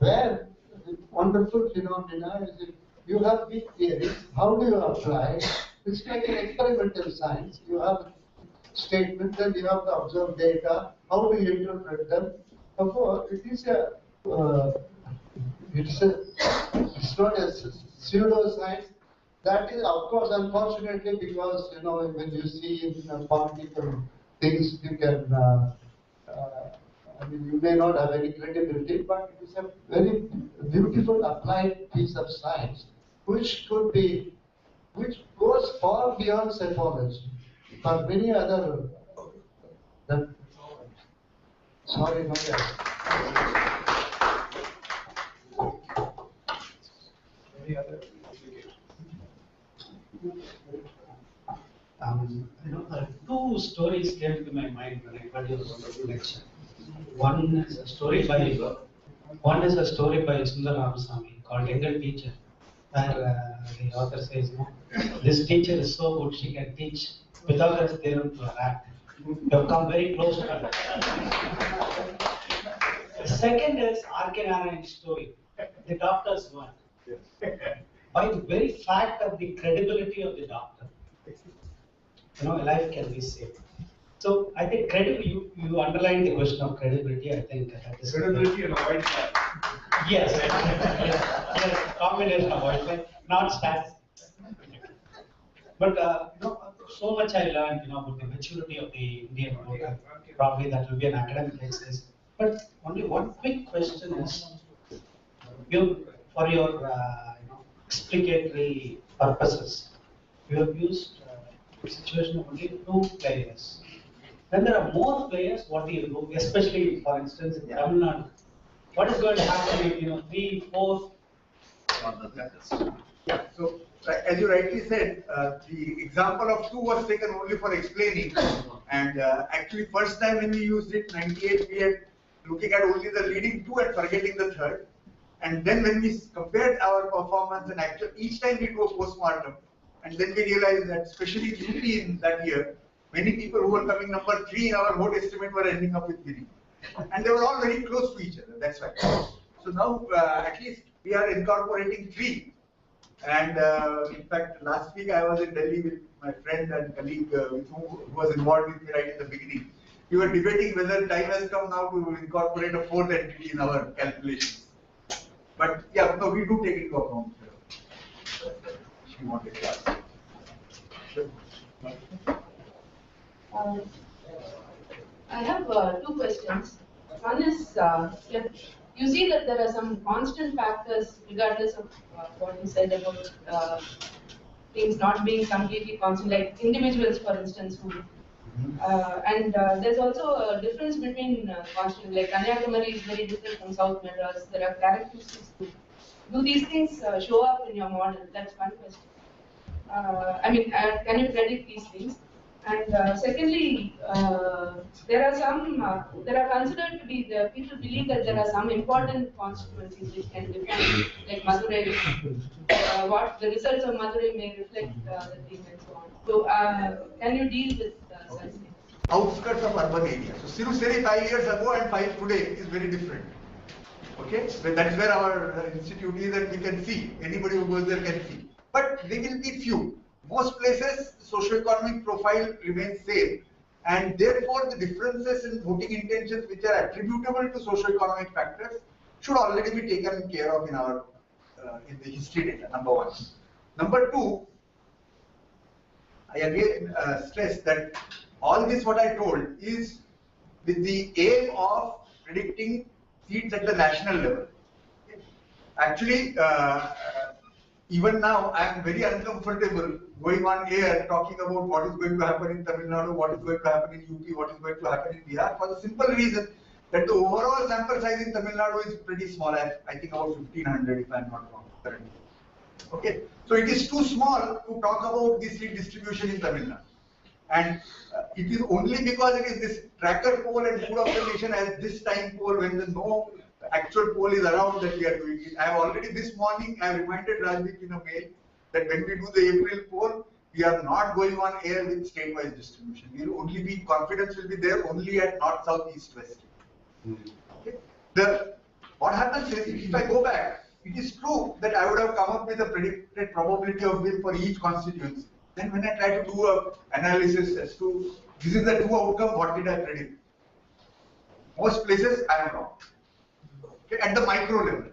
where the wonderful phenomena is that you have big theories, how do you apply? It's like an experimental science. You have statements, then you have to observe data, how do you interpret them? Therefore, it's not a pseudoscience. That is, of course, unfortunately, because when you see in political things, you can, you may not have any credibility, but it is a very beautiful applied piece of science, which goes far beyond psychology. For many other, sorry, no, Any other application? Two stories came to my mind when I heard your wonderful lecture. One is a story by Sundar Ramaswamy called Engal Teacher, where the author says, this teacher is so good, she can teach Pythagoras theorem to a rat. You have come very close to her. The second is R.K. Narayan's story, the doctor's one. By the very fact of the credibility of the doctor, a life can be saved. So I think you underlined the question of credibility. I think that is Credibility and avoid that. Yes, yes, combination of Wi-Fi, not stats. But so much I learned, about the maturity of the Indian voter. Probably that will be an academic exercise. But only one quick question is, for your explicatory purposes, you have used the situation of only 2 players. When there are more players, what do you do? Especially, for instance, in Tamil Nadu. What is going to happen if 3, 4? Yeah, so as you rightly said, the example of 2 was taken only for explaining, and actually first time when we used it, 98, we had looking at only the leading 2 and forgetting the third, and then when we compared our performance and actual, each time we do a postmortem, and then we realized that especially UP in that year, many people who were coming number 3 in our vote estimate were ending up with winning, and they were all very close to each other. That's why. So now at least we are incorporating 3. And in fact, last week I was in Delhi with my friend and colleague who was involved with me right in the beginning. We were debating whether time has come now to incorporate a 4th entity in our calculations. But yeah, no, we do take into account. She wanted to ask. I have 2 questions. One is, you see that there are some constant factors regardless of what you said about things not being completely constant, like individuals, for instance, who and there's also a difference between constant, like Kanyakumari is very different from South Madras. There are characteristics too. Do these things show up in your model? That's one question. Can you predict these things? And secondly, there are considered to be, people believe that there are some important constituencies which can define, like Madurai, what the results of Madurai may reflect the thing and so on. So, can you deal with such things? Outskirts of urban areas. So, Siruseri 5 years ago and 5 today is very different. Okay, so that is where our institute is, and we can see, anybody who goes there can see. But they will be few. Most places, socio-economic profile remains same, and therefore the differences in voting intentions which are attributable to socio-economic factors should already be taken care of in our in the history data. Number 1. Number 2, I again stress that all this what I told is with the aim of predicting seats at the national level. Actually, even now I am very uncomfortable going on air talking about what is going to happen in Tamil Nadu, what is going to happen in UP, what is going to happen in Bihar, for the simple reason that the overall sample size in Tamil Nadu is pretty small, I think about 1500 if I am not wrong currently. Okay, so it is too small to talk about the seat distribution in Tamil Nadu. And it is only because it is this tracker poll and food of the nation as this time poll when the no actual poll is around that we are doing it. I have already this morning, I have reminded Rajdeep in a mail that when we do the April poll, we are not going on air with state-wise distribution. We will only be, confidence will be there only at north, south, east, west. Okay. What happens is, if I go back, it is true that I would have come up with a predicted probability of win for each constituency. Then when I try to do an analysis as to, this is the 2 outcome, what did I predict? Most places I am wrong. Okay, at the micro level.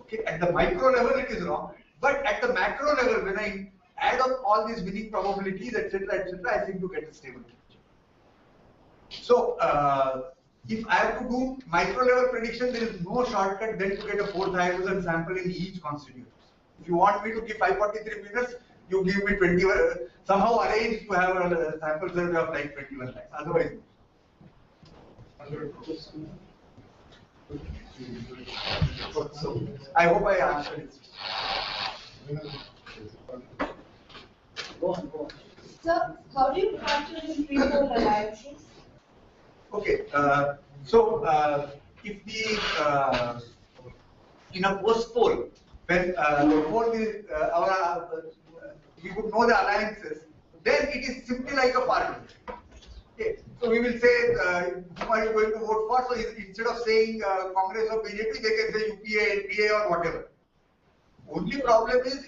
Okay, at the micro level it is wrong. But at the macro level, when I add up all these winning probabilities, etc., I seem to get a stable picture. So, if I have to do micro level prediction, there is no shortcut then to get a 4,000 sample in each constituency. If you want me to give 543 winners, you give me 21, somehow arrange to have a sample survey of like 21 lakhs. Otherwise, so I hope I answered it. Go on. Sir, how do you factor in pre-poll alliances? Okay, if the in a post-poll, when before we would know the alliances, then it is simply like a party. Okay, so we will say whom are you going to vote for? So instead of saying Congress or BJP, they can say UPA, NDA or whatever. Only problem is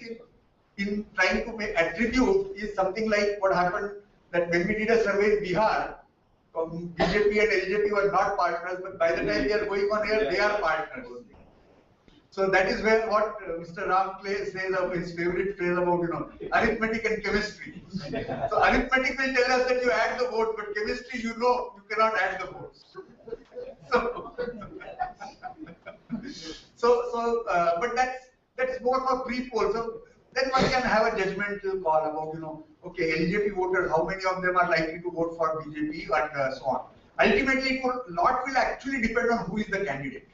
in trying to attribute is something like what happened that when we did a survey in Bihar, BJP and LJP were not partners, but by the time we are going on here, they are partners. So that is where what Mr. Ram says of his favorite phrase about, arithmetic and chemistry. So arithmetic will tell us that you add the vote, but chemistry, you cannot add the votes. But that's more for pre-poll. So then one can have a judgmental call about, okay, LJP voters, how many of them are likely to vote for BJP and so on. Ultimately, a lot will actually depend on who is the candidate.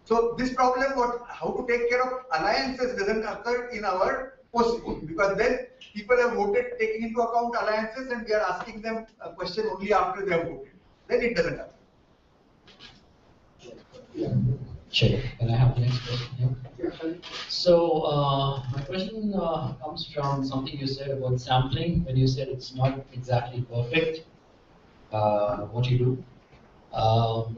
So this problem, how to take care of alliances doesn't occur in our post-poll, because then people have voted taking into account alliances and we are asking them a question only after they have voted. Then it doesn't happen. Sure. Can I have the next question? Yeah. So my question comes from something you said about sampling, when you said it's not exactly perfect, what you do.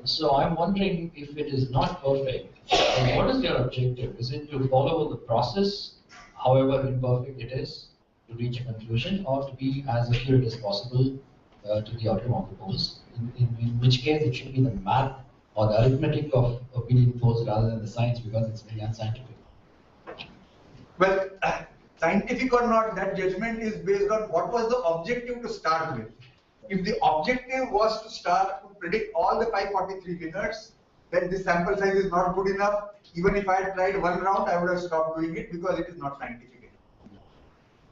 So I'm wondering, if it is not perfect, then what is your objective? Is it to follow the process, however imperfect it is, to reach a conclusion, or to be as accurate as possible to the outcome of the polls? In which case it should be the math or the arithmetic of opinion polls rather than the science, because it's very unscientific. Well, scientific or not, that judgment is based on what was the objective to start with. If the objective was to start to predict all the 543 winners, then this sample size is not good enough. Even if I had tried one round, I would have stopped doing it because it is not scientific enough.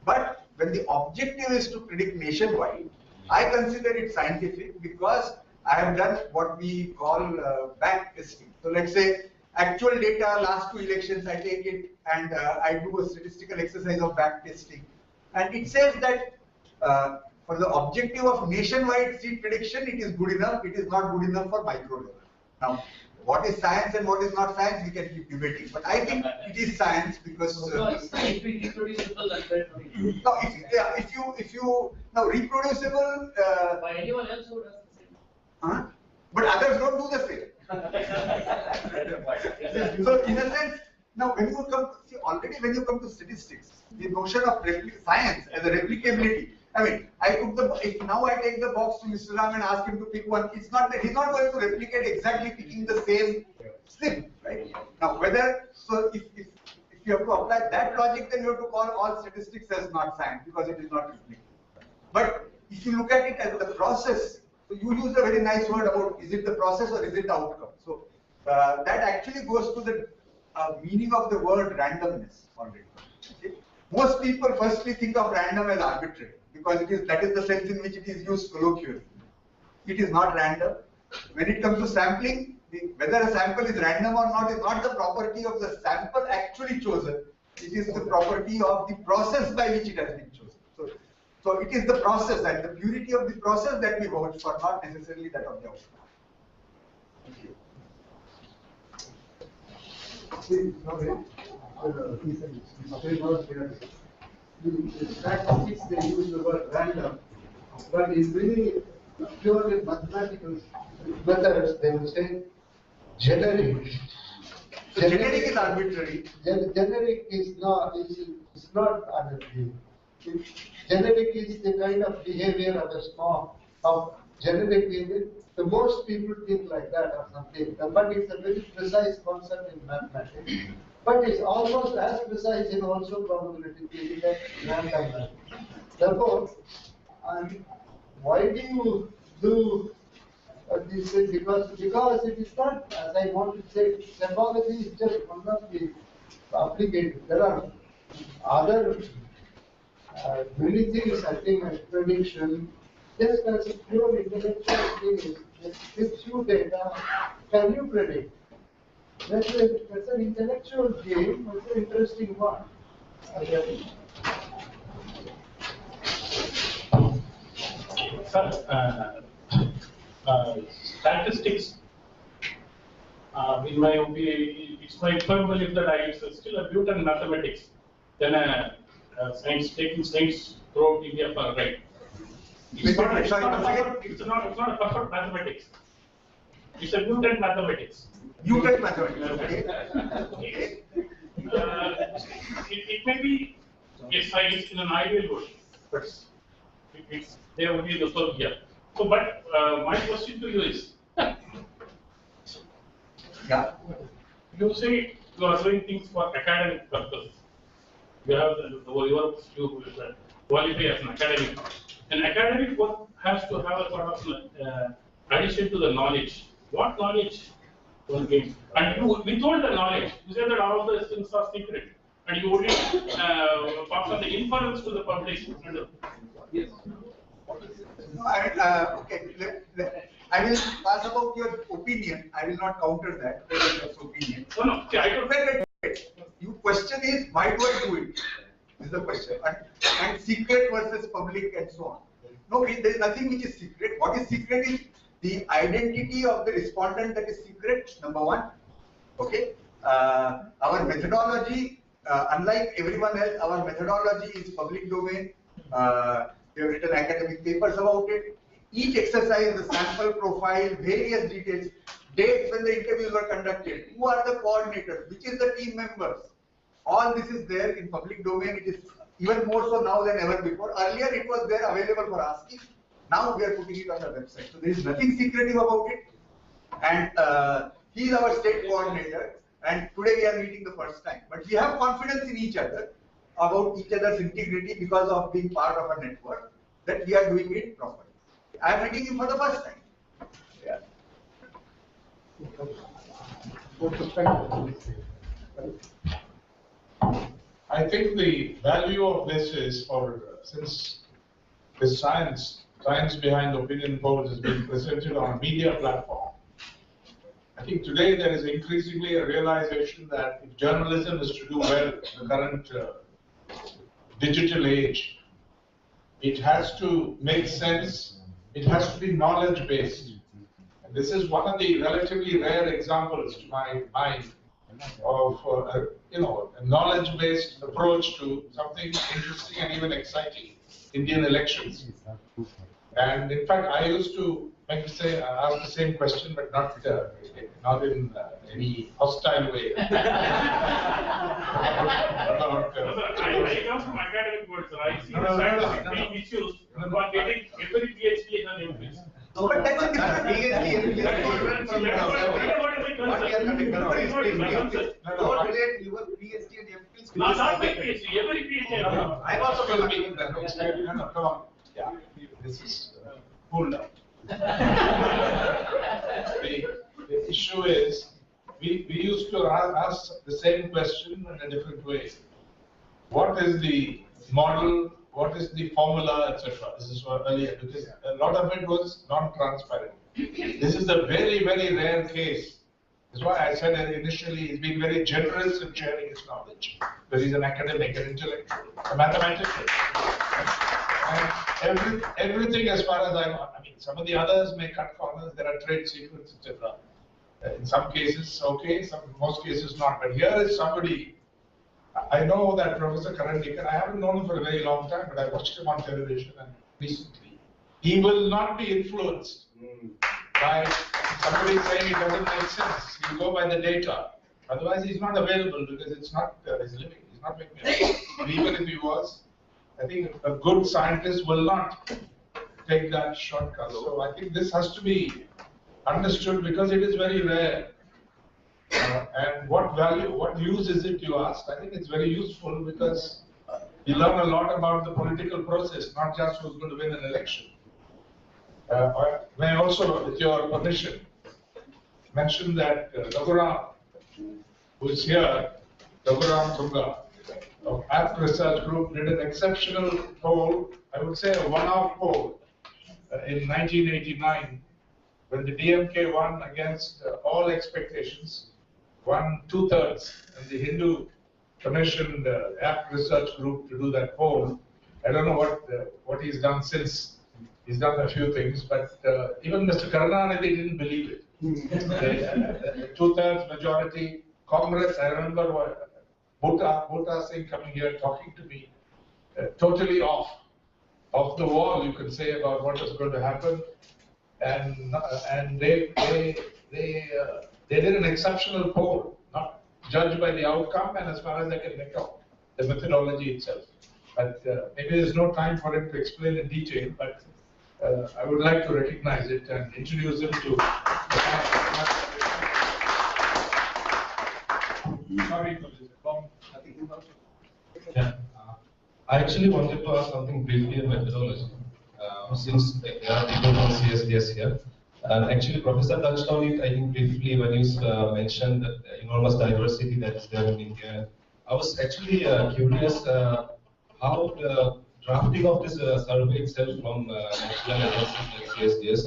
But when the objective is to predict nationwide, I consider it scientific because I have done what we call back testing. So let's say actual data, last 2 elections, I take it and I do a statistical exercise of back testing. And it says that for the objective of nationwide seat prediction, it is good enough. It is not good enough for micro level. Now, what is science and what is not science, we can keep debating. But I think it is science because. If we reproducible, that's right. No, if you now reproducible. By anyone else who does the same. Huh? But others don't do the same. So in a sense, now when you come already when you come to statistics, the notion of science as a replicability. I mean, if now I take the box to Mr. Ram and ask him to pick one, it's not that he's not going to replicate exactly picking the same slip, right? Now if you have to apply that logic, then you have to call all statistics as not science because it is not replicable. But if you look at it as the process, so you use a very nice word about is it the process or is it the outcome? So that actually goes to the meaning of the word randomness already. Okay? Most people firstly think of random as arbitrary because that is the sense in which it is used colloquially. It is not random. When it comes to sampling, whether a sample is random or not is not the property of the sample actually chosen. It is the property of the process by which it has been chosen. So it is the process and the purity of the process that we vote for, not necessarily that of the outcome. The statistics, they use the word random, but in really purely mathematical methods, they will say generic. So generic is arbitrary. Generic is not arbitrary. Generic is the kind of behavior of a small of generic behavior. The most people think like that or something, but it's a very precise concept in mathematics. But it's almost as precise in also probability theory that randomness. Therefore, why do you do this? Because it is not, as I want to say, symbology is just one of the applications. There are other many things, I think, as prediction. Just as a pure intellectual thing is, gives you data, can you predict? That's an intellectual game, it's an interesting one. Sir, statistics, in my opinion, it's my firm belief that it's still a Newton mathematics than a taking science throughout India for right. It's not a perfect mathematics. It's a Newton mathematics. Newton mathematics. Okay. It may be a science in an ideal world, but they only refer here. So, but my question to you is, Yeah. you say you are doing things for academic purpose. You have you qualify as an academic. An academic work has to have a sort of addition to the knowledge. What knowledge one gains? And you withhold the knowledge. You say that all those things are secret, and you only pass on the inference to the public. Yes. No, okay. I will pass about your opinion. I will not counter that. Your opinion. No, no. See, I don't. Wait. Your question is why do I do it? This is the question. And secret versus public and so on. No, there is nothing which is secret. What is secret is the identity of the respondent that is secret. Number one. Okay. Our methodology, unlike everyone else, our methodology is public domain. We have written academic papers about it. Each exercise, the sample profile, various details, dates when the interviews were conducted, who are the coordinators, which is the team members. All this is there in public domain. It is even more so now than ever before. Earlier it was there available for asking. Now we are putting it on the website. So there is nothing secretive about it. And he is our state coordinator. And today we are meeting the first time. But we have confidence in each other about each other's integrity because of being part of a network, that we are doing it properly. I am meeting him for the first time. Yeah. I think the value of this is since the science behind opinion polls is being presented on a media platform. I think today there is increasingly a realization that if journalism is to do well in the current digital age, it has to make sense. It has to be knowledge-based. And this is one of the relatively rare examples, to my mind, of a knowledge-based approach to something interesting and even exciting, Indian elections. And in fact, I used to ask the same question, but not in any hostile way. I come from academic world, sir. I see the scientific issues about getting every PhD and an MPhil. But that's a different PhD. Don't relate your PhD and MPhil. Not my PhD, every PhD. I'm also filming that. Come on. Yeah, this is cool down. The issue is, we used to ask the same question in a different way. What is the model? What is the formula, etc.? This is what earlier, because a lot of it was non-transparent. This is a very, very rare case. That's why I said that initially he's been very generous in sharing his knowledge. Because he's an academic, an intellectual, a mathematician. And everything as far as I mean, some of the others may cut corners, there are trade secrets, etc. In some cases, okay, in most cases not. But here is somebody, I know that Professor Karandikar, I haven't known him for a very long time, but I watched him on television and recently. He will not be influenced by somebody saying it doesn't make sense. He'll go by the data. Otherwise, he's not available because it's not his living. He's not making it. Even if he was, I think a good scientist will not take that shortcut. So I think this has to be understood because it is very rare. And what value, what use is it, you asked? I think it's very useful because you learn a lot about the political process, not just who's going to win an election. May I also, with your permission, mention that Raghuram, who is here, Raghuram Tunga, of App Research Group, did an exceptional poll, I would say a one-off poll, in 1989, when the DMK won against all expectations, won 2/3, and the Hindu commissioned App Research Group to do that poll. I don't know what he's done since. He's done a few things, but even Mr. Karunanidhi didn't believe it. 2/3 majority. Congress, I remember Bhutta Singh coming here talking to me, totally off the wall, you can say, about what was going to happen. And they did an exceptional poll, not judged by the outcome, and as far as I can make out, the methodology itself. But maybe there's no time for him to explain in detail, but I would like to recognize it and introduce him to. Sorry for this. Yeah. I actually wanted to ask something briefly on methodology, since there are people from CSDS here. And actually, Professor touched on it, I think, briefly when you mentioned that enormous diversity that is there in India. I was actually curious how the drafting of this survey itself from national agencies like CSDS,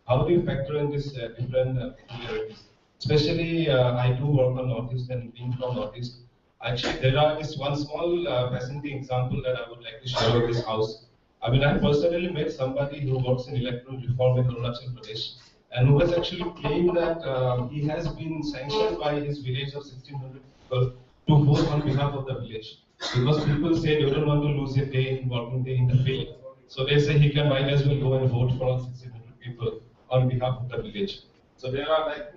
how do you factor in this different peculiarities? Especially, I do work on Northeast, and being from Northeast, actually there are this one small fascinating example that I would like to share with this house. I mean, I personally met somebody who works in electoral reform in Arunachal Pradesh, and who was actually claiming that he has been sanctioned by his village of 1,600 people to vote on behalf of the village. Because people say they don't want to lose a day in working day in the field. So they say he can might as well go and vote for all 1,600 people on behalf of the village. So there are like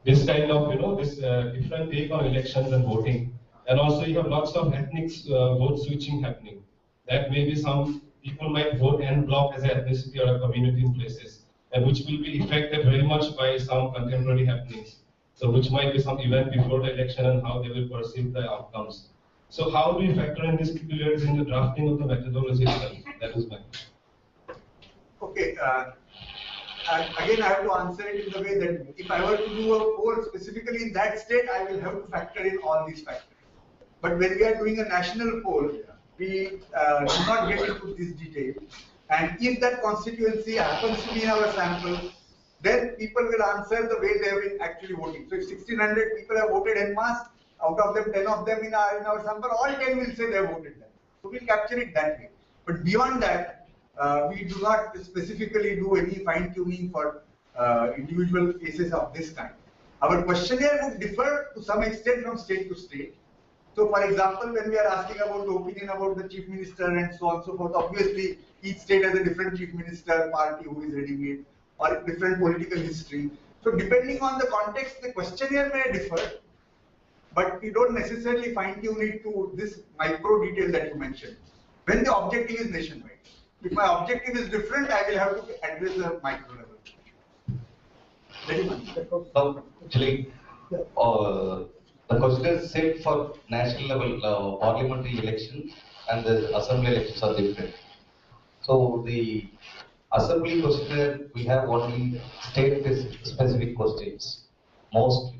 this kind of, this different take on elections and voting. And also you have lots of ethnic vote switching happening. That maybe some people might vote en bloc as an ethnicity or a community in places, and which will be affected very much by some contemporary happenings. So which might be some event before the election and how they will perceive the outcomes. So how do you factor in these peculiarities in the drafting of the methodology itself? That is my question. Okay. Again, I have to answer it in the way that if I were to do a poll specifically in that state, I will have to factor in all these factors. But when we are doing a national poll, we do not get into this detail. And if that constituency happens to be in our sample, then people will answer the way they have been actually voting. So if 1,600 people have voted en masse, out of them, 10 of them in our sample, all 10 will say they have voted that. So we'll capture it that way. But beyond that, we do not specifically do any fine-tuning for individual cases of this kind. Our questionnaire would differ to some extent from state to state. So, for example, when we are asking about the opinion about the chief minister and so on and so forth, obviously each state has a different chief minister, party who is heading it, or different political history. So, depending on the context, the questionnaire may differ, but we don't necessarily fine-tune it to this micro detail that you mentioned. When the objective is nationwide. If my objective is different, I will have to address the micro level. So, actually, the question is set for national level parliamentary election, and the assembly elections are different. So the assembly questionnaire, we have only state-specific questions, mostly.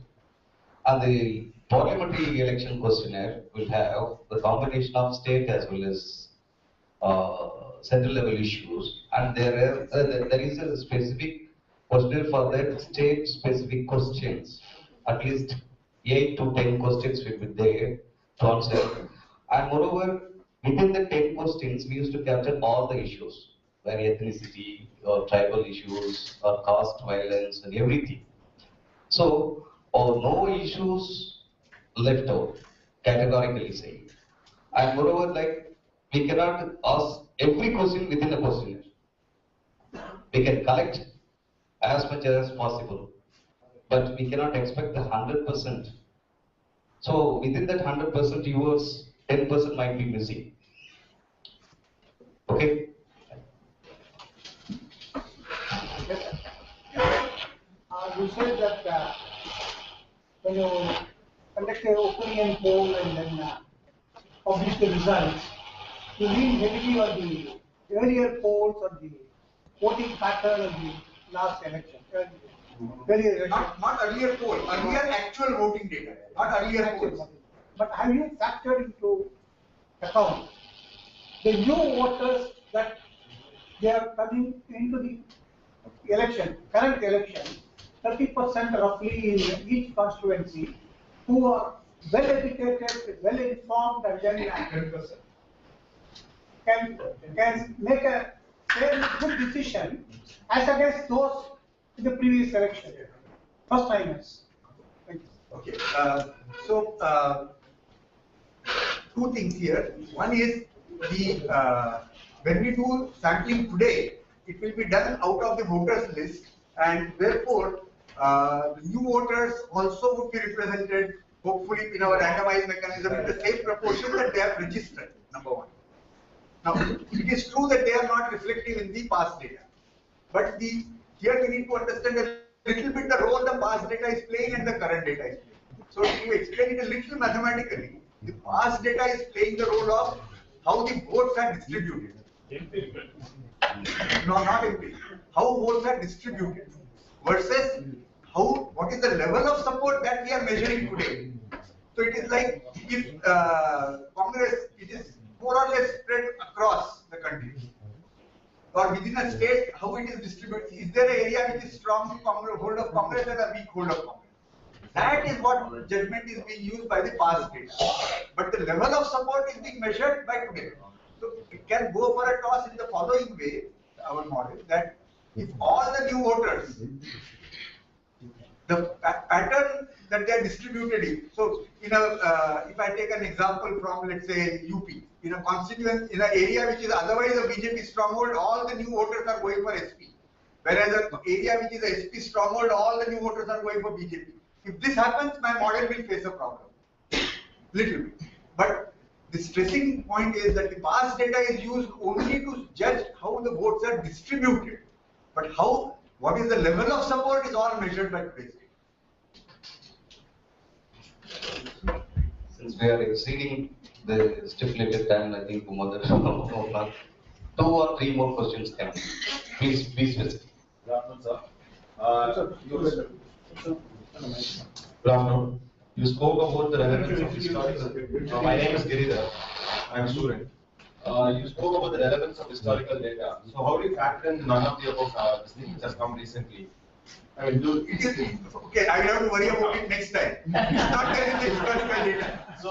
And the parliamentary election questionnaire will have the combination of state as well as central level issues, and there is a specific questionnaire for that state specific questions. At least 8 to 10 questions will be there to answer. And moreover, within the 10 questions, we used to capture all the issues, like ethnicity, or tribal issues, or caste violence, and everything. So, no issues left out, categorically saying. And moreover, like, we cannot ask every question within the questionnaire. We can collect as much as possible, but we cannot expect the 100%. So within that 100%, yours 10% might be missing. Okay. You said that when you conduct an opinion poll and then publish the results, you lean heavily on the earlier polls or the voting pattern of the last election. Not earlier poll, earlier actual voting data, not earlier polls. But have you factored into account the new voters that they are coming into the election, current election, 30% roughly in each constituency, who are well educated, well informed, and then 10%. Can make a fairly good decision as against those in the previous election, first timers. Thank you. Okay. Two things here. One is when we do sampling today, it will be done out of the voters list, and therefore the new voters also would be represented, hopefully, in our randomized mechanism in the same proportion that they have registered. Number one. Now, it is true that they are not reflective in the past data, but here we need to understand a little bit the role the past data is playing and the current data is playing. So to explain it a little mathematically, the past data is playing the role of how the votes are distributed. No, not MP. How votes are distributed versus what is the level of support that we are measuring today. So it is like if Congress, it is more or less spread across the country. Or within a state, how it is distributed. Is there an area which is strong hold of Congress and a weak hold of Congress? That is what judgment is being used by the past data. But the level of support is being measured by today. So it can go for a toss in the following way, our model, that if all the new voters, the pattern that they are distributed in. So if I take an example from, let's say, UP, in a constituent, in an area which is otherwise a BJP stronghold, all the new voters are going for SP. Whereas an area which is a SP stronghold, all the new voters are going for BJP. If this happens, my model will face a problem. Little bit. But the stressing point is that the past data is used only to judge how the votes are distributed. But what is the level of support is all measured by today's data. Since we are exceeding the stipulated time, I think more than 2 or 3 more questions can. Please visit. Good afternoon. You spoke about the relevance of historical. My name is Giridhar. I am a student. You spoke about the relevance of historical data. So how do you factor in none of the above this thing which has come recently? I mean, okay, I will have to worry about it next time. It's not there in the historical data. So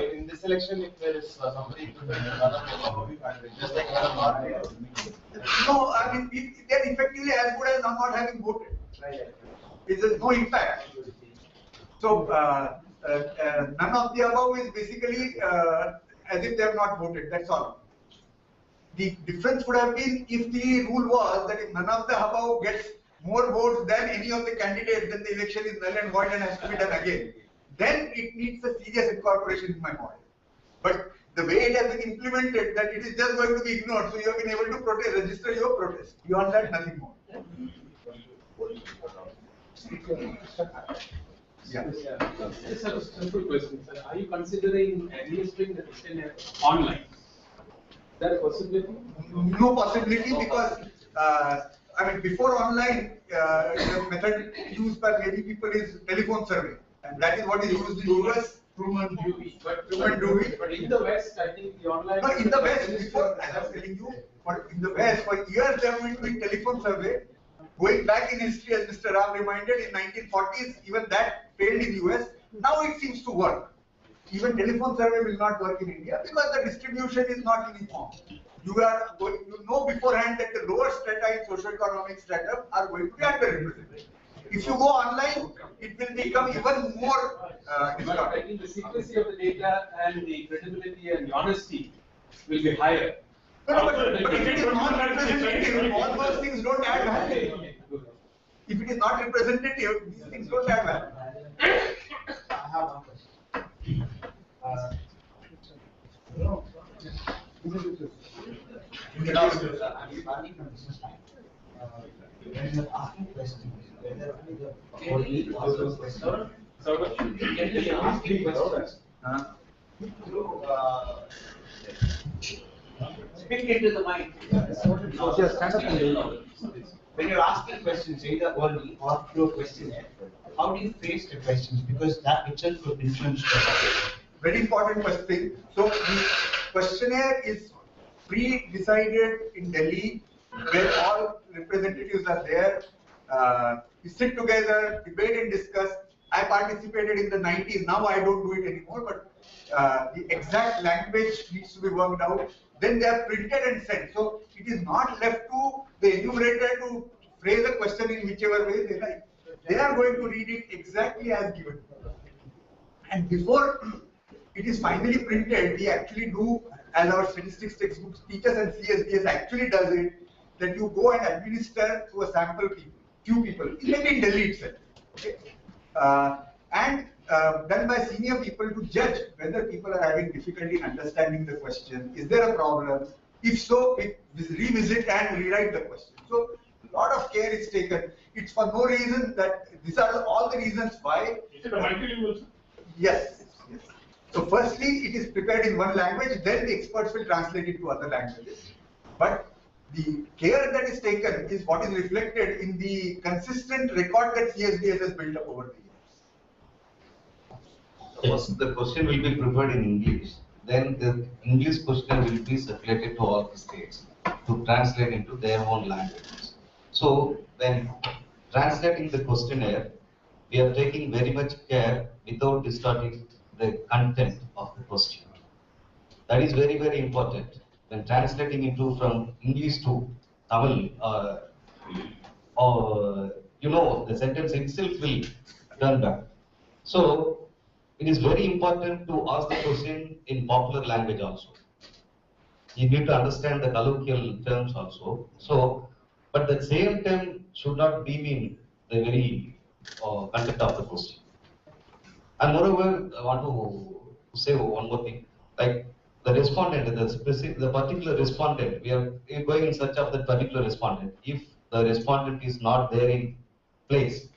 in this election, if there is somebody who none of the above, how do you factor in? Just like another party? No, I mean, they are effectively as good as not having voted. There's no impact. So none of the above is basically as if they have not voted. That's all. The difference would have been if the rule was that if none of the above gets more votes than any of the candidates, then the election is null and void and has to be done again. Then it needs a serious incorporation in my model. But the way it has been implemented, that it is just going to be ignored. So you have been able to register your protest. Beyond that, nothing more. Yeah. Just a simple question, sir. Are you considering administering the questionnaire online? Is that a possibility? No possibility because I mean before online, the method used by many people is telephone survey, and that is what is used in US. Truman Dewey. But in the West, I think the online. No, in the West, before, as I was telling you, in the West, for years they have been doing telephone survey. Going back in history, as Mr. Ram reminded, in 1940s, even that failed in US. Now it seems to work. Even telephone survey will not work in India because the distribution is not uniform. You know beforehand that the lower strata in socio-economic strata are going to be underrepresented. If you go online, it will become even more I think the secrecy of the data and the credibility and the honesty will be higher. No, but if it is not representative, all those things don't add value. If it is not representative, these things don't add value. I have one question. You can ask. I'm starting from business line. When you're asking questions, whether only those questions. Can you ask questions? Speak into the mic. When you're asking questions, either only or through a questionnaire, how do you phrase the questions? Because that itself will influence the. Very important question. So the questionnaire is pre-decided in Delhi, where all representatives are there. We sit together, debate and discuss. I participated in the 90s. Now I don't do it anymore, but the exact language needs to be worked out. Then they are printed and sent. So it is not left to the enumerator to phrase a question in whichever way they like. They are going to read it exactly as given. And before it is finally printed, we actually do, as our statistics textbooks teach us and CSDS actually does it, that you go and administer to a sample people, few people, maybe in Delhi itself. Okay? And done by senior people to judge whether people are having difficulty understanding the question. Is there a problem? If so, revisit and rewrite the question. So a lot of care is taken. It's for no reason that these are all the reasons why. Is it a multilingual? Yes. Yes. So firstly, it is prepared in one language, then the experts will translate it to other languages. But the care that is taken is what is reflected in the consistent record that CSDS has built up over the years. The question will be prepared in English. Then the English question will be circulated to all the states to translate into their own languages. So when translating the questionnaire, we are taking very much care without distorting the content of the question. That is very, very important. When translating into from English to Tamil, the sentence itself will turn back. So it is very important to ask the question in popular language also. You need to understand the colloquial terms also. So, but the same term should not be in the very content of the question. And moreover, I want to say one more thing. Like the respondent, the particular respondent, we are going in search of that particular respondent. If the respondent is not there in place,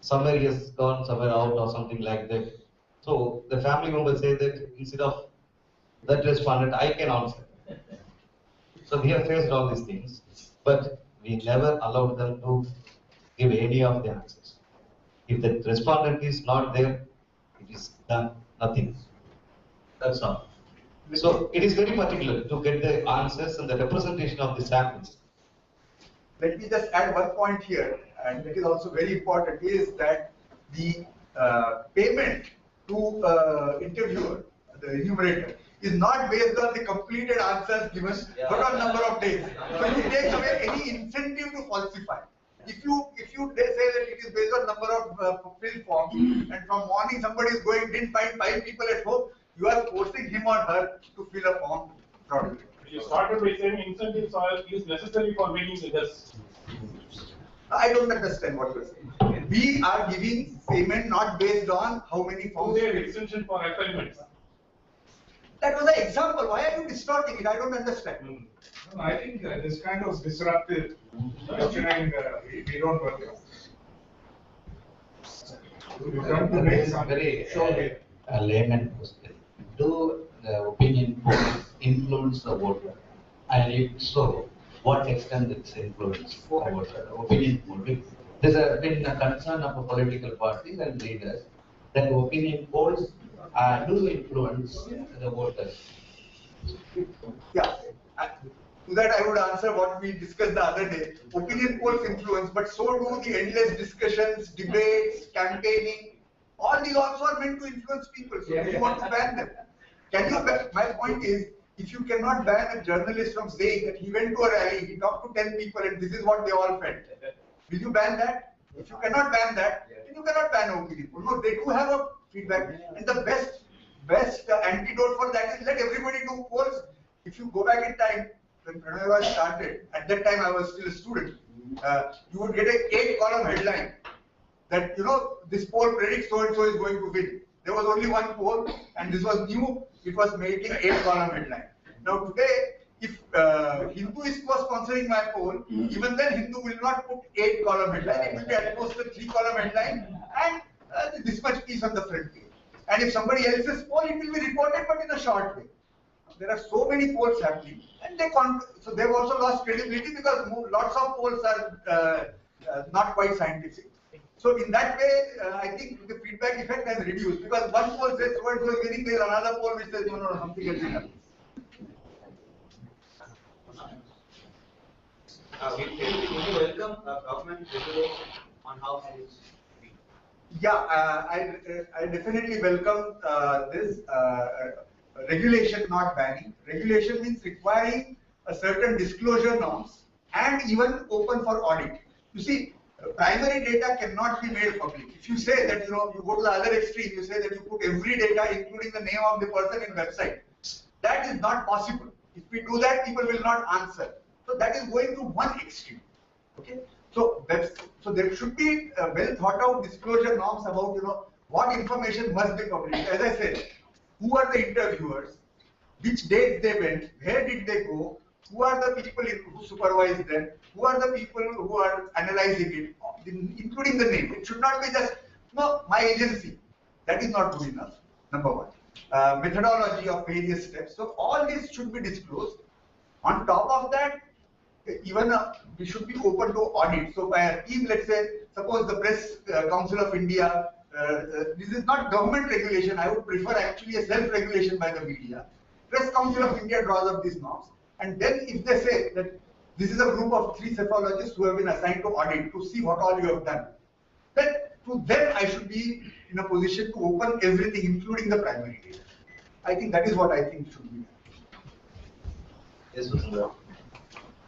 somewhere he has gone somewhere out or something like that. So the family members say that instead of that respondent, I can answer. So we have faced all these things, but we never allowed them to give any of the answers. If the respondent is not there, it is done nothing. That's all. So it is very particular to get the answers and the representation of the samples. Let me just add one point here, and that is also very important, is that the payment to interviewer, the enumerator, is not based on the completed answers given, but on number of days. So it takes away any incentive to falsify. If you say that it is based on number of filled forms, and from morning somebody is going, didn't find 5 people at home, you are forcing him or her to fill a form fraudulently. You started by saying incentives are is necessary for making the test. I don't understand what you are saying. We are giving payment not based on how many forms. There is extension for assignments. That was an example. Why are you distorting it? I don't understand. No, I think this kind of disruptive questioning we don't work out. We come to make some Very layman question. Do the opinion polls influence the voter? And if so, what extent it's influence the voter? Opinion poll. There's been a concern of political parties and leaders that opinion polls do influence the voters. Yeah. To that I would answer what we discussed the other day. Opinion polls influence, but so do the endless discussions, debates, campaigning. All these also are meant to influence people. So you want to ban them. Can you ban? My point is, if you cannot ban a journalist from saying that he went to a rally, he talked to 10 people and this is what they all felt, will you ban that? If you cannot ban that, then you cannot ban opinion poll. No, they do have a feedback. And the best antidote for that is let everybody do polls. If you go back in time, when Pranay started, at that time I was still a student, you would get an 8-column headline that, this poll predicts so-and-so is going to win. There was only one poll, and this was new, it was making an 8-column headline. Now today, if Hinduist was sponsoring my poll, even then Hindu will not put 8-column headline, it will be at most a 3-column headline, and this much piece on the front page. And if somebody else's poll, it will be reported, but in a short way. There are so many polls happening, and so they've also lost credibility because lots of polls are not quite scientific. So in that way, I think the feedback effect has reduced because one poll says so-and-so is winning, there is another poll which says no, something else is happening. We welcome government regulation on how schools be. Yeah, I definitely welcome this regulation, not banning. Regulation means requiring a certain disclosure norms and even open for audit. You see, primary data cannot be made public. If you say that, you go to the other extreme, you say that you put every data, including the name of the person in website. That is not possible. If we do that, people will not answer. So that is going to one extreme. Okay. So there should be well thought out disclosure norms about, what information must be published. As I said, who are the interviewers, which dates they went, where did they go, who are the people who supervise them, who are the people who are analyzing it, including the name. It should not be just, no, my agency. That is not good enough, number one. Methodology of various steps. So all this should be disclosed. On top of that, even we should be open to audit. So by a team, let's say, suppose the Press Council of India, this is not government regulation, I would prefer actually a self-regulation by the media. Press Council of India draws up these norms, and then if they say that this is a group of 3 cephalogists who have been assigned to audit to see what all you have done, then to them I should be in a position to open everything, including the primary data. I think that is what I think should be done. Yes, Vasundhara.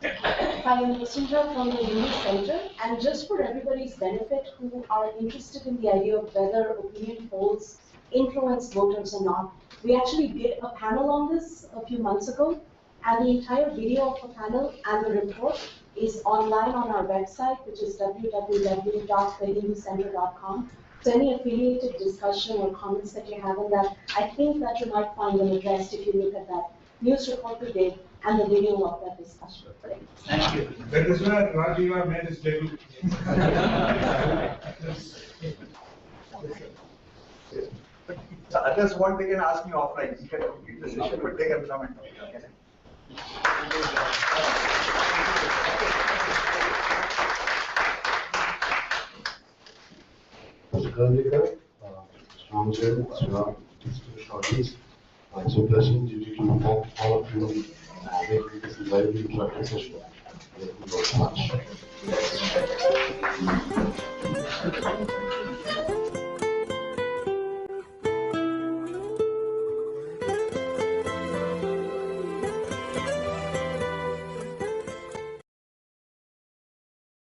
Hi, I'm Vasundhara from the Unit Center, and just for everybody's benefit who are interested in the idea of whether opinion polls influence voters or not, we actually did a panel on this a few months ago, and the entire video of the panel and the report is online on our website, which is www.thehinducenter.com. So any affiliated discussion or comments that you have on that, I think that you might find them addressed if you look at that news report we did and the video of that discussion. Thank you. That is why Rajiva made his debut. But if the others want, they can ask me offline. You can complete the session, but they can come and talk. Okay? Mr. Karnikar, strong chair, shortly. It's a blessing to inform all of you making this lively interactive session. Thank you very much.